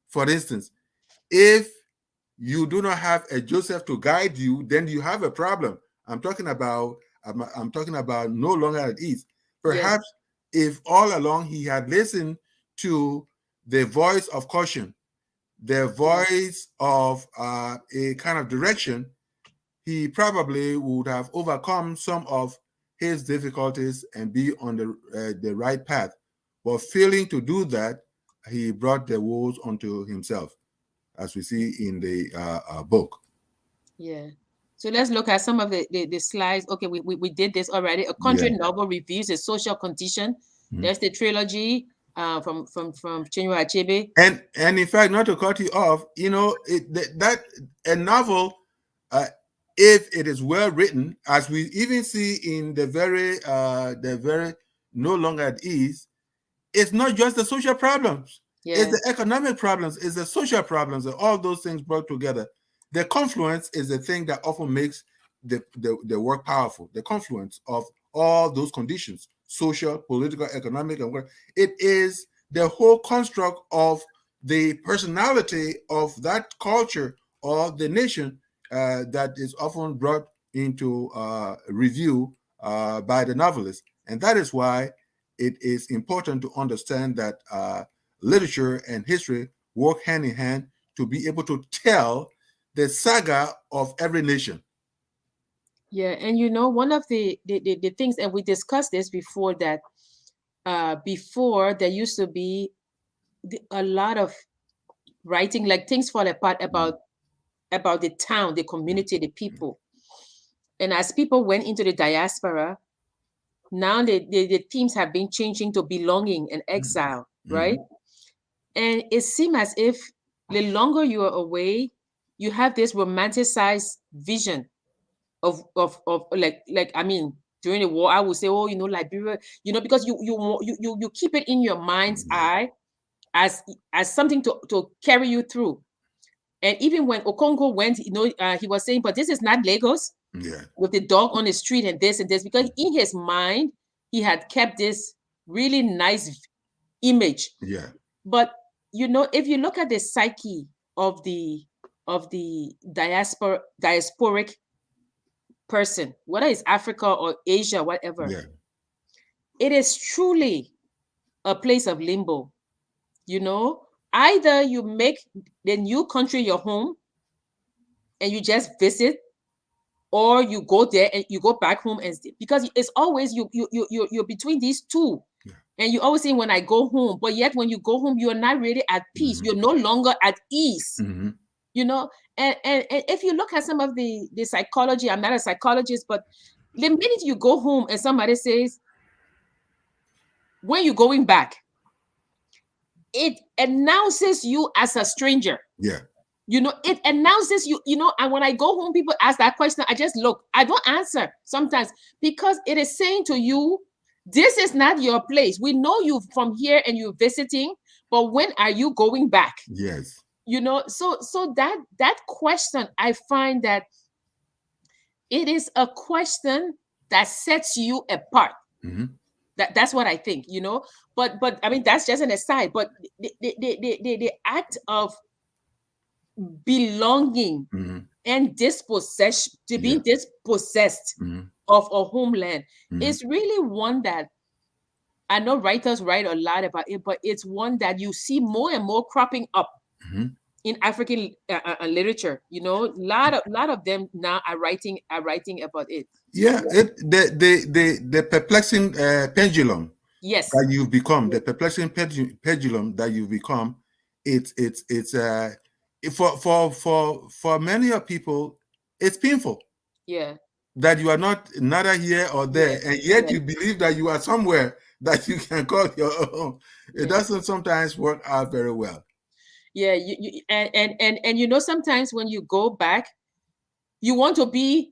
For instance, if you do not have a Joseph to guide you, then you have a problem. I'm talking about no longer at ease. yeah, Perhaps if all along he had listened to the voice of caution, the yeah, voice of a kind of direction, he probably would have overcome some of his difficulties and be on the right path. But failing to do that, he brought the woes onto himself. as we see in the book. Yeah. So let's look at some of the slides. Okay, we did this already. A country Yeah. novel reviews a social condition. Mhm. There's the trilogy from Chinua Achebe. And in fact, not to cut you off, you know, that a novel, uh, if it is well written, as we even see in the very No Longer at Ease, it's not just the social problems, it's Yeah. the economic problems, it's the social problems, and all those things brought together. The confluence is the thing that often makes the work powerful. The confluence of all those conditions, social, political, economic, and what it is, the whole construct of the personality of that culture or the nation that is often brought into review by the novelist. And that is why it is important to understand that literature and history work hand in hand to be able to tell the saga of every nation. Yeah. And one of the things, and we discussed this before, that before there used to be a lot of writing, like Things Fall Apart, about the town, the community, the people. And as people went into the diaspora, now the themes have been changing to belonging and exile, right? And it seems as if the longer you are away, you have this romanticized vision of like I mean, during the war, I would say, oh, Liberia, because you keep it in your mind's eye as something to carry you through. And even when Okongo went, he was saying, but this is not Lagos Yeah. with the dog on the street and this, because in his mind, he had kept this really nice image. Yeah. But if you look at the psyche of the diasporic person, whether it's Africa or Asia, whatever, Yeah. it is truly a place of limbo. Either you make the new country your home and you just visit, or you go there and you go back home, and because it's always you're between these two. Yeah. And you always say, when I go home, but yet when you go home, you're not really at peace. You're no longer at ease. And if you look at some of the psychology, I'm not a psychologist, but the minute you go home and somebody says, when you're going back, it announces you as a stranger. Yeah. It announces and when I go home, people ask that question, I just look, I don't answer sometimes, because it is saying to you, this is not your place. We know you from here and you're visiting, but when are you going back? Yes. So that question, I find that it is a question that sets you apart. That's what I think, but I mean, that's just an aside. But the act of belonging and dispossession, to being dispossessed of a homeland, is really one that I know writers write a lot about it, but it's one that you see more and more cropping up in African literature. Lot of them now are writing about it. Yeah. The perplexing pendulum Yes. that you've become, the perplexing pendulum that you've become, it's for many of people, it's painful. Yeah. That you are not neither here or there, and yet you believe that you are somewhere that you can call your own. It doesn't sometimes work out very well. Yeah, and sometimes when you go back, you want to be,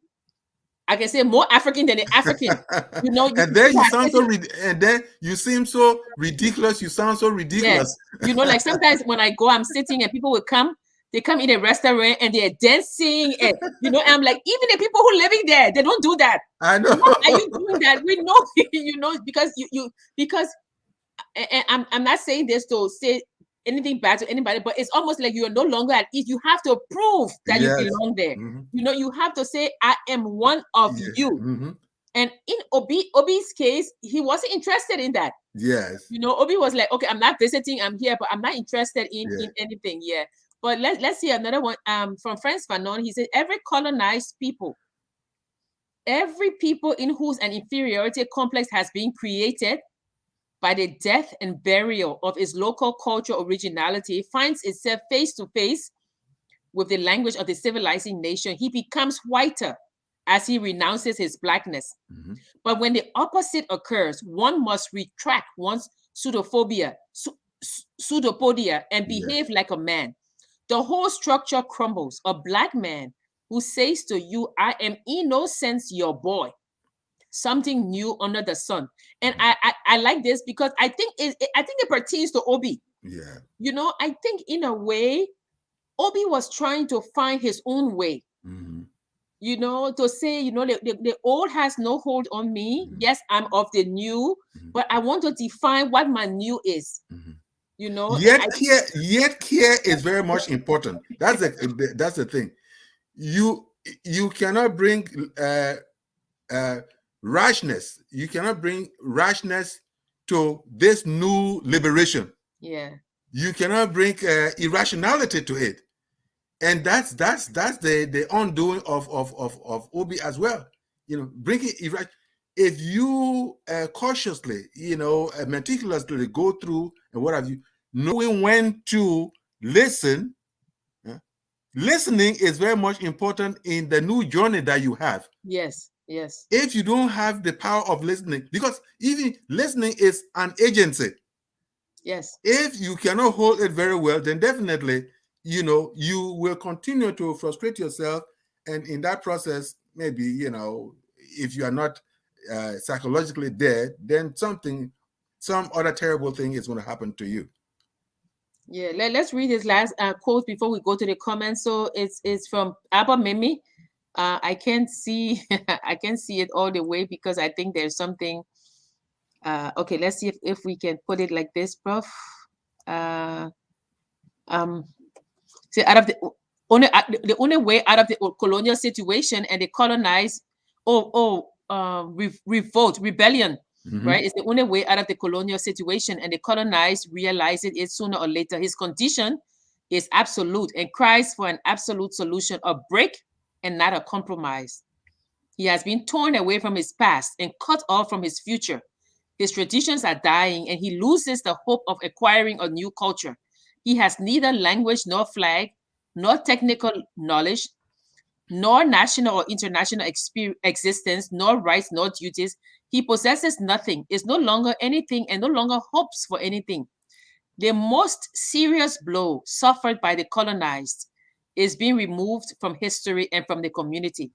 I can say, more African than the African. And then you sound so and then you seem so ridiculous. You sound so ridiculous. Like sometimes when I go, I'm sitting and people will come. They come in a restaurant and they're dancing, and and I'm like, even the people who living there, they don't do that. I know. Why are you doing that? We know, because because I'm not saying this to say anything bad to anybody, but it's almost like you are no longer at ease. You have to prove that you belong there. You have to say, I am one of you. And in Obi's case, he wasn't interested in that. Yes. Obi was like, okay, I'm not visiting, I'm here, but I'm not interested in anything. Yeah. But let's see another one. From Frantz Fanon, he said, every people in whose an inferiority complex has been created by the death and burial of its local cultural originality finds itself face to face with the language of the civilizing nation, he becomes whiter as he renounces his blackness. Mhm. But when the opposite occurs, one must retract one's pseudopodia and Yes. behave like a man. The whole structure crumbles. A black man who says to you, I am in no sense your boy, something new under the sun. And I like this because I think it pertains to Obi. Yeah. You know, I think in a way, Obi was trying to find his own way. Mhm. You know, to say, you know, the old has no hold on me. Mhm. Yes, I'm of the new, Mhm. but I want to define what my new is. Mhm. You know, and Yet care is very much important. That's the thing. You cannot bring rashness. You cannot bring rashness to this new liberation. yeah, You cannot bring irrationality to it, and that's the undoing of Obi as well. You know, bringing if you cautiously, meticulously go through and what have you, knowing when to listen. Listening is very much important in the new journey that you have. yes, yes, If you don't have the power of listening, because even listening is an agency. yes. If you cannot hold it very well, then definitely, you will continue to frustrate yourself. And in that process, maybe, if you are not psychologically dead, then some other terrible thing is going to happen to you. Yeah, let's read this last quote before we go to the comments. So it's from Abba Mimi. I can't see I can't see it all the way because I think there's something. Okay, let's see if we can put it like this, Prof. Uh, um, see, out of the only way out of the colonial situation and the colonized, revolt, rebellion, Mm-hmm. right? It's the only way out of the colonial situation, and the colonized realize it is sooner or later. His condition is absolute and cries for an absolute solution, a break and not a compromise. He has been torn away from his past and cut off from his future. His traditions are dying, and he loses the hope of acquiring a new culture. He has neither language nor flag, nor technical knowledge, nor national or international existence, nor rights nor duties. He possesses nothing, is no longer anything, and no longer hopes for anything. The most serious blow suffered by the colonized is being removed from history and from the community.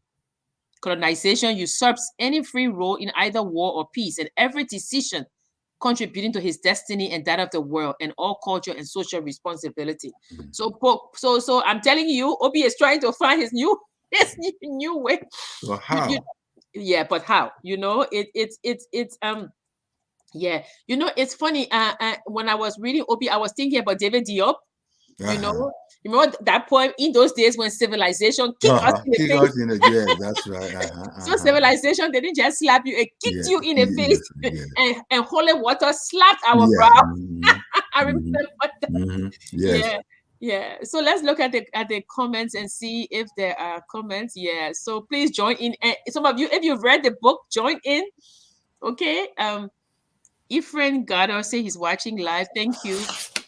Colonization usurps any free role in either war or peace, and every decision contributing to his destiny and that of the world, and all culture and social responsibility. Mm-hmm. So I'm telling you, Obi is trying to find his new new way. So how? Yeah, but how? You know, it's yeah. You know, it's funny. When I was reading Obi, I was thinking about David Diop. You Uh-huh. know, remember that poem in those days when civilization kicked us in the Kick face. out in the yes, that's right. So civilization didn't just slap you, it kicked Yeah, you in the face, yes, yes, and holy water slapped our yeah. brow. Mm-hmm. I Mm-hmm. remember that. Mm-hmm. Yes. Yeah, yeah. So let's look at the comments and see if there are comments. Yeah. So please join in. And some of you, if you've read the book, join in. Okay. Ephraim Goddard say he's watching live. Thank you.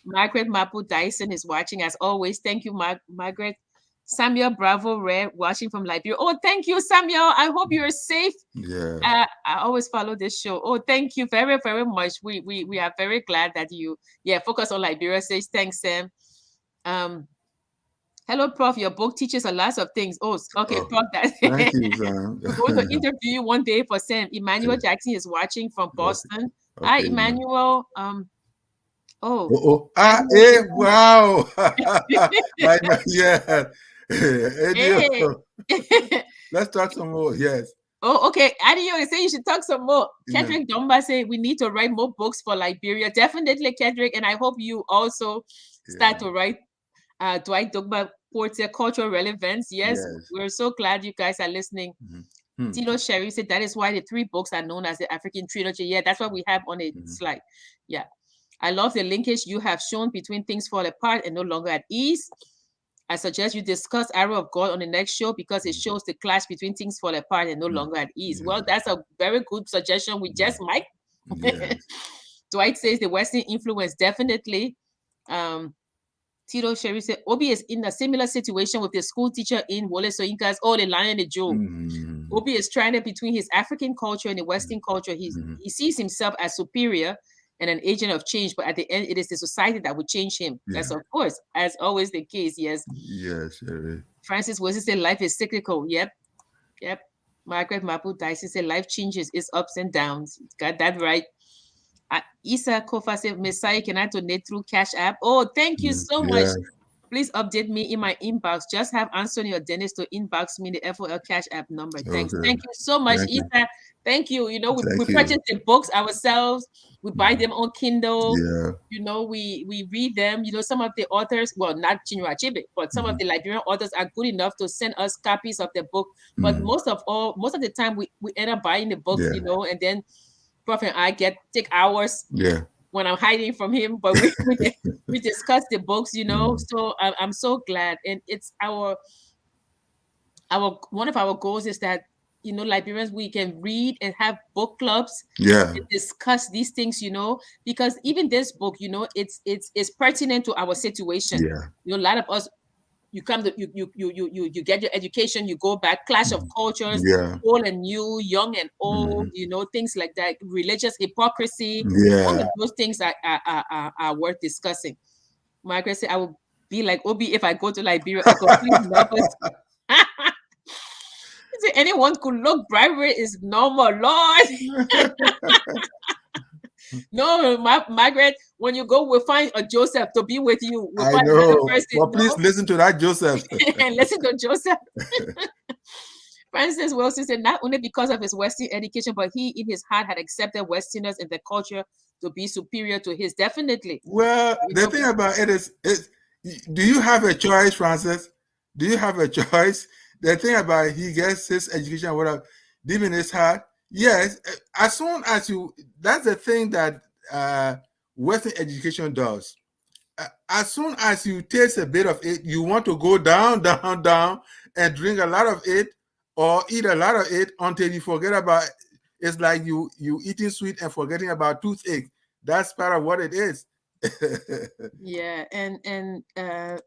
Margaret Mapu Dyson is watching as always. Thank you, Margaret. Samuel Bravo Red watching from Liberia. Oh, thank you, Samuel. I hope you're safe. Yeah. I always follow this show. Oh, thank you very, very much. We are very glad that you focus on Liberia. Says thanks, Sam. Hello, Prof. Your book teaches a lot of things. Oh, okay, Oh, Prof. That thank you, Sam. we're going to interview you one day for Sam. Emmanuel Jackson is watching from Okay. Boston. Hi, Okay, man. Emmanuel. Oh, Oh, Emmanuel. wow. Yeah. Eddie, Hey. let's talk some more. Yes. Oh, okay. Adio, you say you should talk some more. Yeah. Kedrick Domba say we need to write more books for Liberia. Definitely, Kedrick, and I hope you also start to write Dwight Dogba Porter cultural relevance. Yes, Yes. we're so glad you guys are listening. Mm-hmm. Tilo Sherry said that is why the 3 books are known as the African trilogy. Yeah, that's what we have on a slide. Yeah. I love the linkage you have shown between things fall apart and no longer at ease. I suggest you discuss Arrow of God on the next show because it shows the clash between things fall apart and no longer at ease. Well, that's a very good suggestion. We just might. Yes. Dwight says the Western influence definitely Tito Sherry said, Obi is in a similar situation with the school teacher in Wole Soyinka's Oh, the Lion and the Joe. Obi is trying to between his African culture and the Western culture. He sees himself as superior and an agent of change, but at the end, it is the society that would change him. Yeah. That's, of course, as always the case. Yes. Yes, Sherry. Francis Wilson said, life is cyclical. Yep. Yep. Margaret Mapu Dyson said, life changes, it's ups and downs. Got that right. Isa Kofa said, Messiah, can I donate through Cash App? Oh, thank you so much. Yeah. Please update me in my inbox. Just have Anthony or Dennis to inbox me the FOL Cash App number. Thanks. Okay. Thank you so much, Thank you. Isa. Thank you. You know, we Thank you. purchase the books ourselves. We buy them on Kindle. Yeah. You know, we read them. You know, some of the authors, well, not Chinua Achebe, but some of the Liberian authors are good enough to send us copies of the book. But most of the time, we end up buying the books, Yeah. you know, and then Prof and I take hours. Yeah. When I'm hiding from him, but we discuss the books, you know. So I'm so glad, and it's our one of our goals is that, you know, Liberians, we can read and have book clubs, Yeah. and discuss these things, you know, because even this book, you know, it's pertinent to our situation. Yeah. You know, a lot of us, you come to you get your education, you go back, clash of cultures, Yeah. old and new, young and old, you know, things like that, religious hypocrisy, all Yeah. of those things are worth discussing. Margaret said, I will be like Obi if I go to Liberia, a complete novice. Anyone could look, bribery is normal, Lord. No, Margaret, when you go, we'll find a Joseph to be with you. We'll find another person. Well, please listen to that, Joseph. And listen to Joseph. Francis Wilson said, not only because of his Western education, but he in his heart had accepted Westerners and the culture to be superior to his. Definitely. Well, the thing about it is, do you have a choice, Francis? Do you have a choice? The thing about he gets his education, whatever, deep in his heart. Yes, as soon as you, that's the thing that Western education does. As soon as you taste a bit of it, you want to go down, down, down, and drink a lot of it, or eat a lot of it until you forget about it. It's like you eating sweet and forgetting about toothache. That's part of what it is. Yeah, and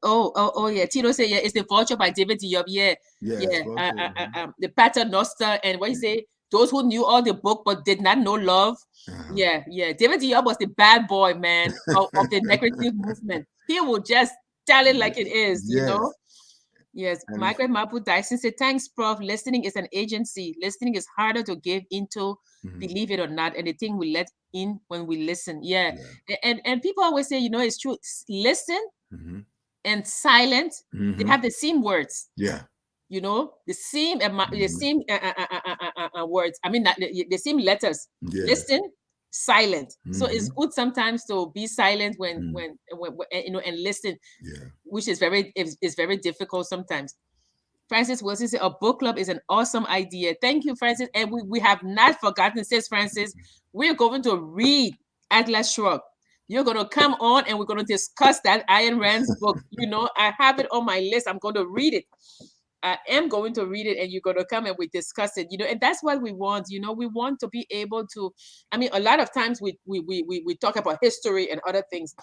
oh yeah, Tito said, yeah, it's the Vulture by David Diop. Yeah, the Paternoster, and what you say, those who knew all the book but did not know love. Yeah, David Diop was the bad boy, man, of the negative movement. He will just tell it like it is, you know. Yes, Margaret Mapu Dyson said, thanks, Prof. Listening is an agency. Listening is harder to give into, believe it or not, and the thing we let in when we listen. Yeah. And people always say, you know, it's true. Listen and silent, they have the same words. Yeah. You know, the same words. I mean, the same letters. Yeah. Listen, silent. So it's good sometimes to be silent when you know, and listen. Yeah. Which is very difficult sometimes. Francis Wilson said, a book club is an awesome idea. Thank you, Francis. And we have not forgotten, says Francis, we're going to read Atlas Shrugged. You're going to come on and we're going to discuss that Ayn Rand's book. You know, I have it on my list. I'm going to read it. I am going to read it, and you're going to come and we discuss it, you know, and that's what we want. You know, we want to be able to, I mean, a lot of times we talk about history and other things,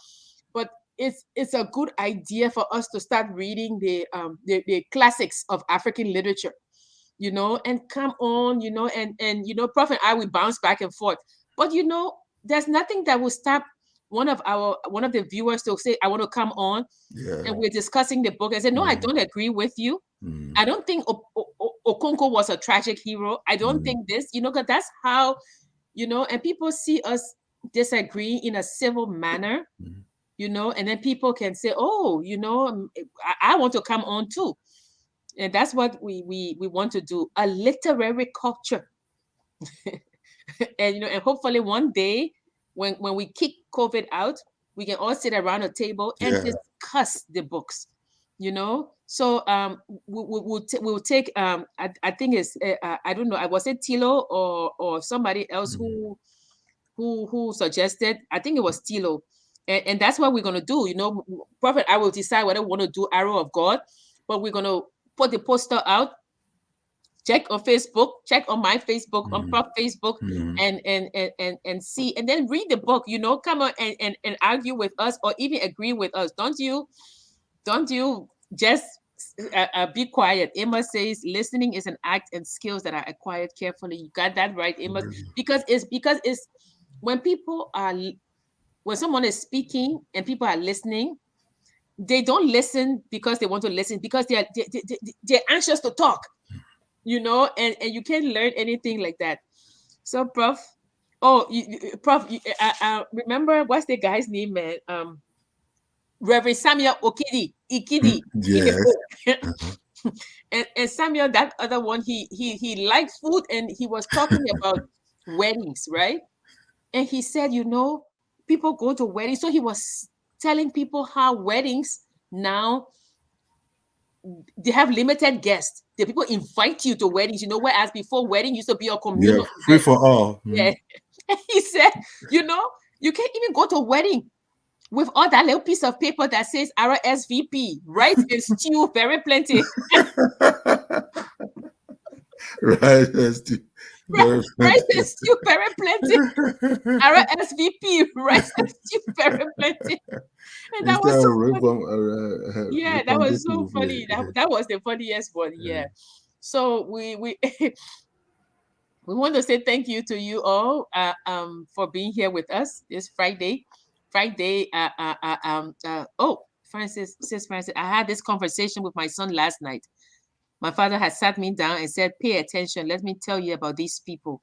but it's a good idea for us to start reading the classics of African literature, you know, and come on, you know, and you know, Prof and I, we bounce back and forth, but you know, there's nothing that will stop one of the viewers to say, I want to come on, and we're discussing the book and say, no, I don't agree with you. I don't think Okonkwo was a tragic hero. I don't think this, you know, because that's how, you know, and people see us disagree in a civil manner, you know, and then people can say, oh, you know, I want to come on too. And that's what we want to do, a literary culture. And, you know, and hopefully one day when we kick COVID out, we can all sit around a table and discuss the books, you know. So we'll take I think it's I don't know, I was it Tilo or somebody else who suggested, I think it was Tilo, and that's what we're gonna do, you know. Prophet, I will decide whether we want to do Arrow of God, but we're gonna put the poster out. Check on Facebook, check on my Facebook, on Prof Facebook, and see, and then read the book, you know, come on and argue with us or even agree with us. Don't you Don't you just be quiet. Emma says listening is an act and skills that are acquired carefully. You got that right, Emma. Because it's when people are when someone is speaking and people are listening, they don't listen because they want to listen, because they're anxious to talk, and you can't learn anything like that. So, Prof, oh, Prof, remember what's the guy's name, man? Reverend Samuel Ikidi in the Yes. book. Uh-huh. And Samuel, that other one, he liked food, and he was talking about weddings, right? And he said, people go to weddings. So he was telling people how weddings now, they have limited guests. The people invite you to weddings, whereas before, wedding used to be a Yeah, communal free event. for all. Yeah. And he said, you know, you can't even go to a wedding with all that little piece of paper that says RSVP, rice and stew, very plenty. Right. That's the very Rice plenty. and stew, very plenty. RSVP, rice and stew, very plenty. And that Instead was so of funny. Yeah, that was so refunditive. funny. That was the funniest one. Yeah. So we we want to say thank you to you all for being here with us this Friday. Friday. Oh, Francis, Sis Francis, I had this conversation with my son last night. My father had sat me down and said, "Pay attention. Let me tell you about these people,"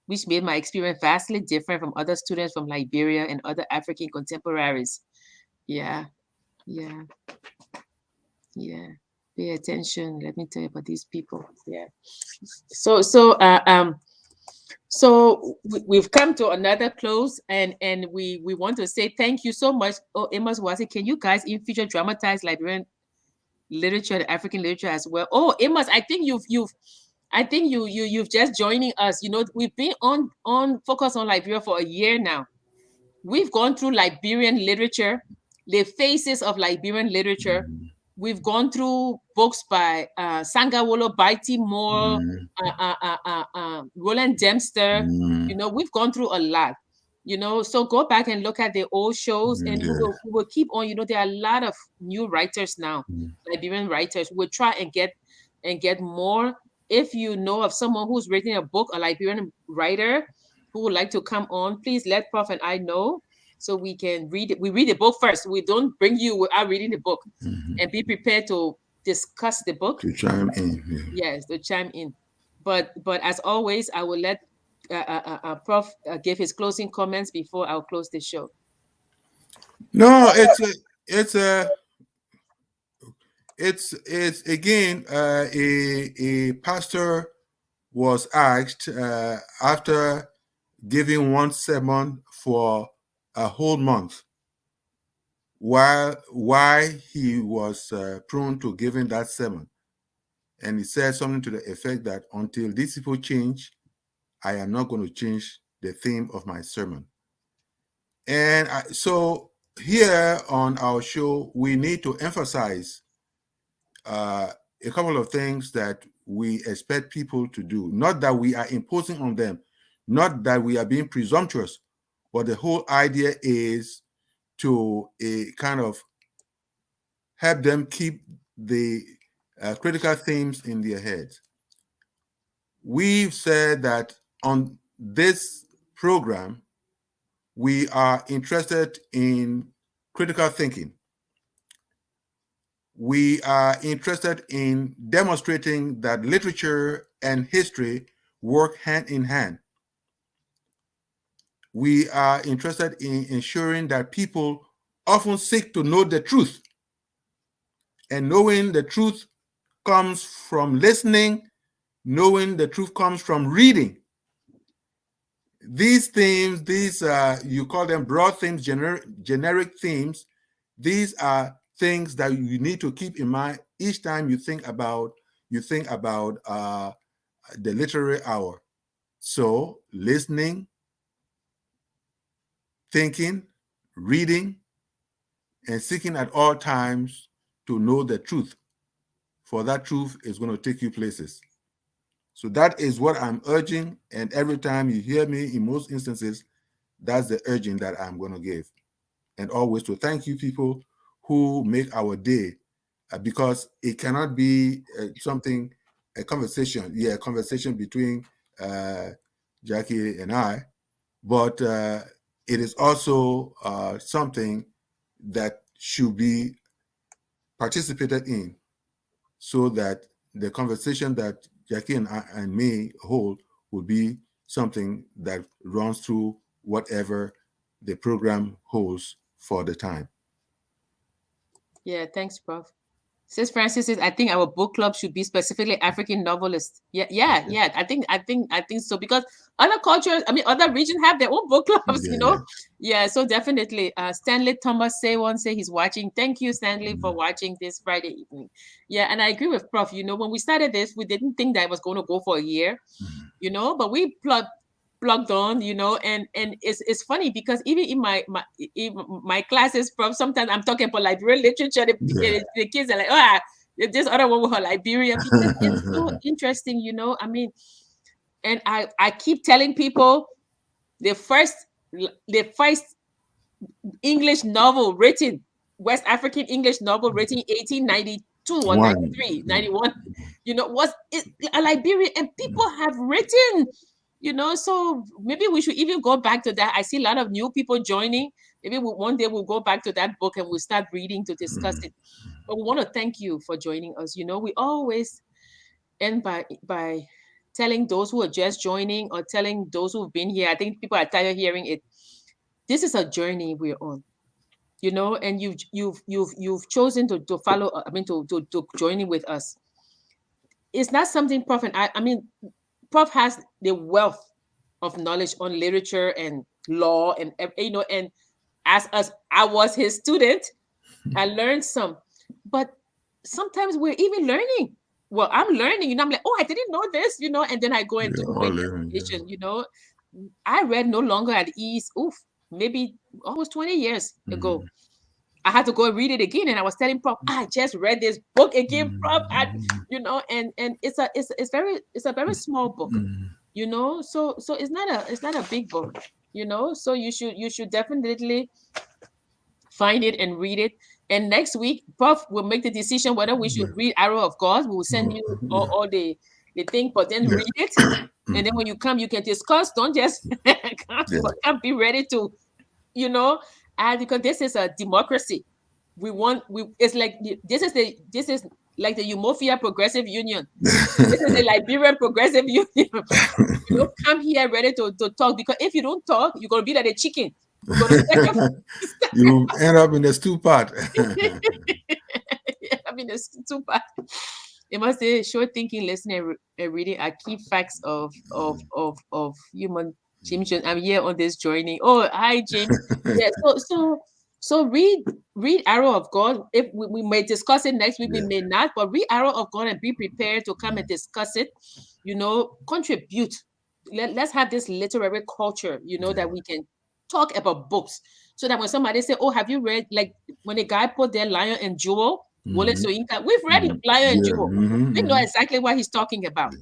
which made my experience vastly different from other students from Liberia and other African contemporaries. Yeah, yeah, yeah. Pay attention. Let me tell you about these people. Yeah. So we've come to another close, and we want to say thank you so much. Oh, Amos Wasi, can you guys in future dramatize Liberian literature and African literature as well? Oh, Amos, I think you've just joining us. We've been on focus on Liberia for a year now. We've gone through Liberian literature, the faces of Liberian literature. We've gone through books by Sangawolo, Baiti Moore, Roland Dempster. We've gone through a lot. So go back and look at the old shows, and we Yeah. will, we will keep on. There are a lot of new writers now, Liberian writers. We'll try and get more. If you know of someone who's written a book, a Liberian writer who would like to come on, please let Prof and I know so we can read it. We read the book first. We don't bring you without reading the book, and be prepared to discuss the book. To chime in. Yes, to chime in. But as always, I will let Prof give his closing comments before I'll close the show. No, it's again a pastor was asked after giving one sermon for a whole month why he was prone to giving that sermon, and he said something to the effect that until these people change, I am not going to change the theme of my sermon. And so here on our show, we need to emphasize a couple of things that we expect people to do. Not that we are imposing on them, not that we are being presumptuous, but the whole idea is to kind of help them keep the critical themes in their heads. We've said that on this program, we are interested in critical thinking. We are interested in demonstrating that literature and history work hand in hand. We are interested in ensuring that people often seek to know the truth, and knowing the truth comes from listening, knowing the truth comes from reading. These themes, you call them broad themes, generic themes. These are things that you need to keep in mind each time you think about the literary hour. So listening, thinking, reading, and seeking at all times to know the truth. For that truth is going to take you places. So that is what I'm urging. And every time you hear me, in most instances, that's the urging that I'm going to give. And always to thank you people who make our day, because it cannot be something, a conversation, a conversation between Jackie and I, but it is also something that should be participated in, so that the conversation that Jackie and me hold will be something that runs through whatever the program holds for the time. Yeah, thanks, Prof. Sis Francis says, I think our book club should be specifically African novelists. Okay. Yeah. I think so, because other cultures, I mean, other regions have their own book clubs, Yeah. Yeah, so definitely. Stanley Thomas say he's watching. Thank you, Stanley, for watching this Friday evening. Yeah, and I agree with Prof. When we started this, we didn't think that it was going to go for a year, but we plugged on, and it's funny because even in my classes, from sometimes I'm talking about Liberian literature, the kids are like, this other one with her Liberia, because it's so interesting, I mean, and I keep telling people the first English novel written, West African English novel written in 1892 or 93, 91, was a Liberian, and people have written, so maybe we should even go back to that. I see a lot of new people joining. Maybe one day we'll go back to that book and we'll start reading to discuss it. But we want to thank you for joining us. We always end by telling those who are just joining or telling those who've been here. I think people are tired of hearing it. This is a journey we're on, and you've chosen to follow. I mean, to join in with us. It's not something Prof and I mean, Prof has the wealth of knowledge on literature and law, and and as I was his student, I learned some, but sometimes we're even learning. Well, I'm learning, I'm like, oh, I didn't know this, and then I go and do my investigation. I read No Longer at Ease. Maybe almost 20 years ago. I had to go and read it again, and I was telling Prof, I just read this book again, Prof. And it's a very small book, so it's not a big book, so you should definitely find it and read it. And next week, Prof will make the decision whether we should read Arrow of God. We will send you all the thing, but then read it. And then when you come, you can discuss. Don't just come be ready to, because this is a democracy. It's like this is like the Umofia Progressive Union. This is the Liberian Progressive Union. Come here ready to talk, because if you don't talk, you're gonna be like a chicken. You end up in the stew pot. I mean, it's too bad. It must say short thinking, listening, and reading are key facts of human. James, I'm here on this journey. Oh, hi, James. Yeah, so read Arrow of God. If we may discuss it next week, we may not, but read Arrow of God and be prepared to come and discuss it. Contribute. Let's have this literary culture, that we can talk about books, so that when somebody say, oh, have you read, like when a guy put their Lion and Jewel, Wole Soyinka, we've read Lion and Jewel. We know exactly what he's talking about,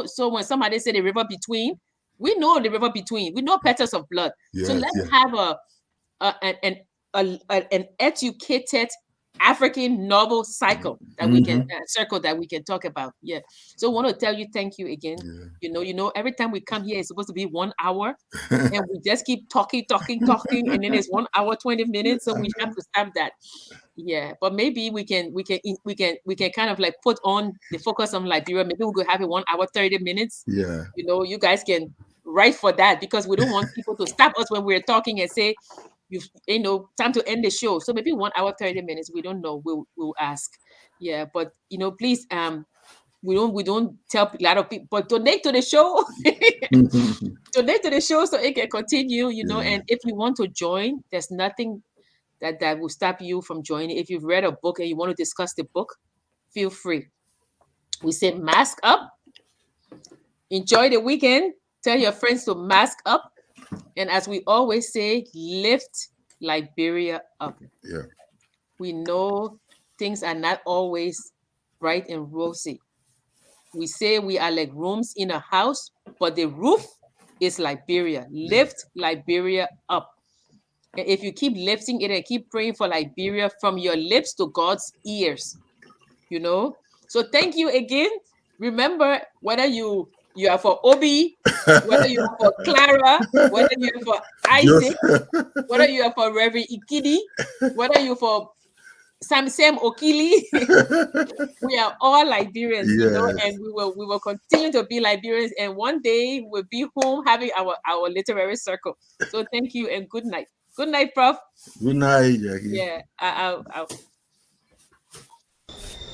so when somebody say The River Between, we know The River Between, we know Petals of Blood. So let's have an educated African novel cycle that we can circle, that we can talk about. Yeah. So I want to tell you thank you again. Every time we come here, it's supposed to be 1 hour, and we just keep talking, and then it's 1 hour 20 minutes. So we have to stop that. Yeah, but maybe we can kind of like put on the focus on Liberia. Maybe we could have it 1 hour 30 minutes. Yeah. You guys can write for that, because we don't want people to stop us when we're talking and say, time to end the show. So maybe 1 hour 30 minutes. We don't know. We'll ask. Yeah, but please, we don't tell a lot of people, but donate to the show. Donate to the show so it can continue. And if you want to join, there's nothing that will stop you from joining. If you've read a book and you want to discuss the book, feel free. We say mask up. Enjoy the weekend. Tell your friends to mask up. And as we always say, lift Liberia up. Yeah. We know things are not always bright and rosy. We say we are like rooms in a house, but the roof is Liberia. Lift Liberia up. And if you keep lifting it and keep praying for Liberia from your lips to God's ears, you know. So thank you again. Remember, whether you are for Obi, whether you are for Clara, whether you are for Isaac, whether you are for Reverend Ikidi, whether you're for Sam Okili, we are all Liberians, you know, Yes. and we will continue to be Liberians, and one day we'll be home having our literary circle. So thank you and good night. Good night, Prof. Good night, Jackie. Yeah, I'll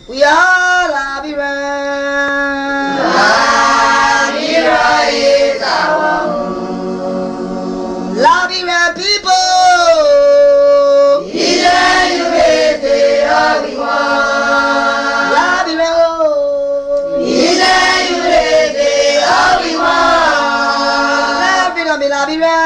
We are Liberians. Liberia is our home. Liberian people. Liberia.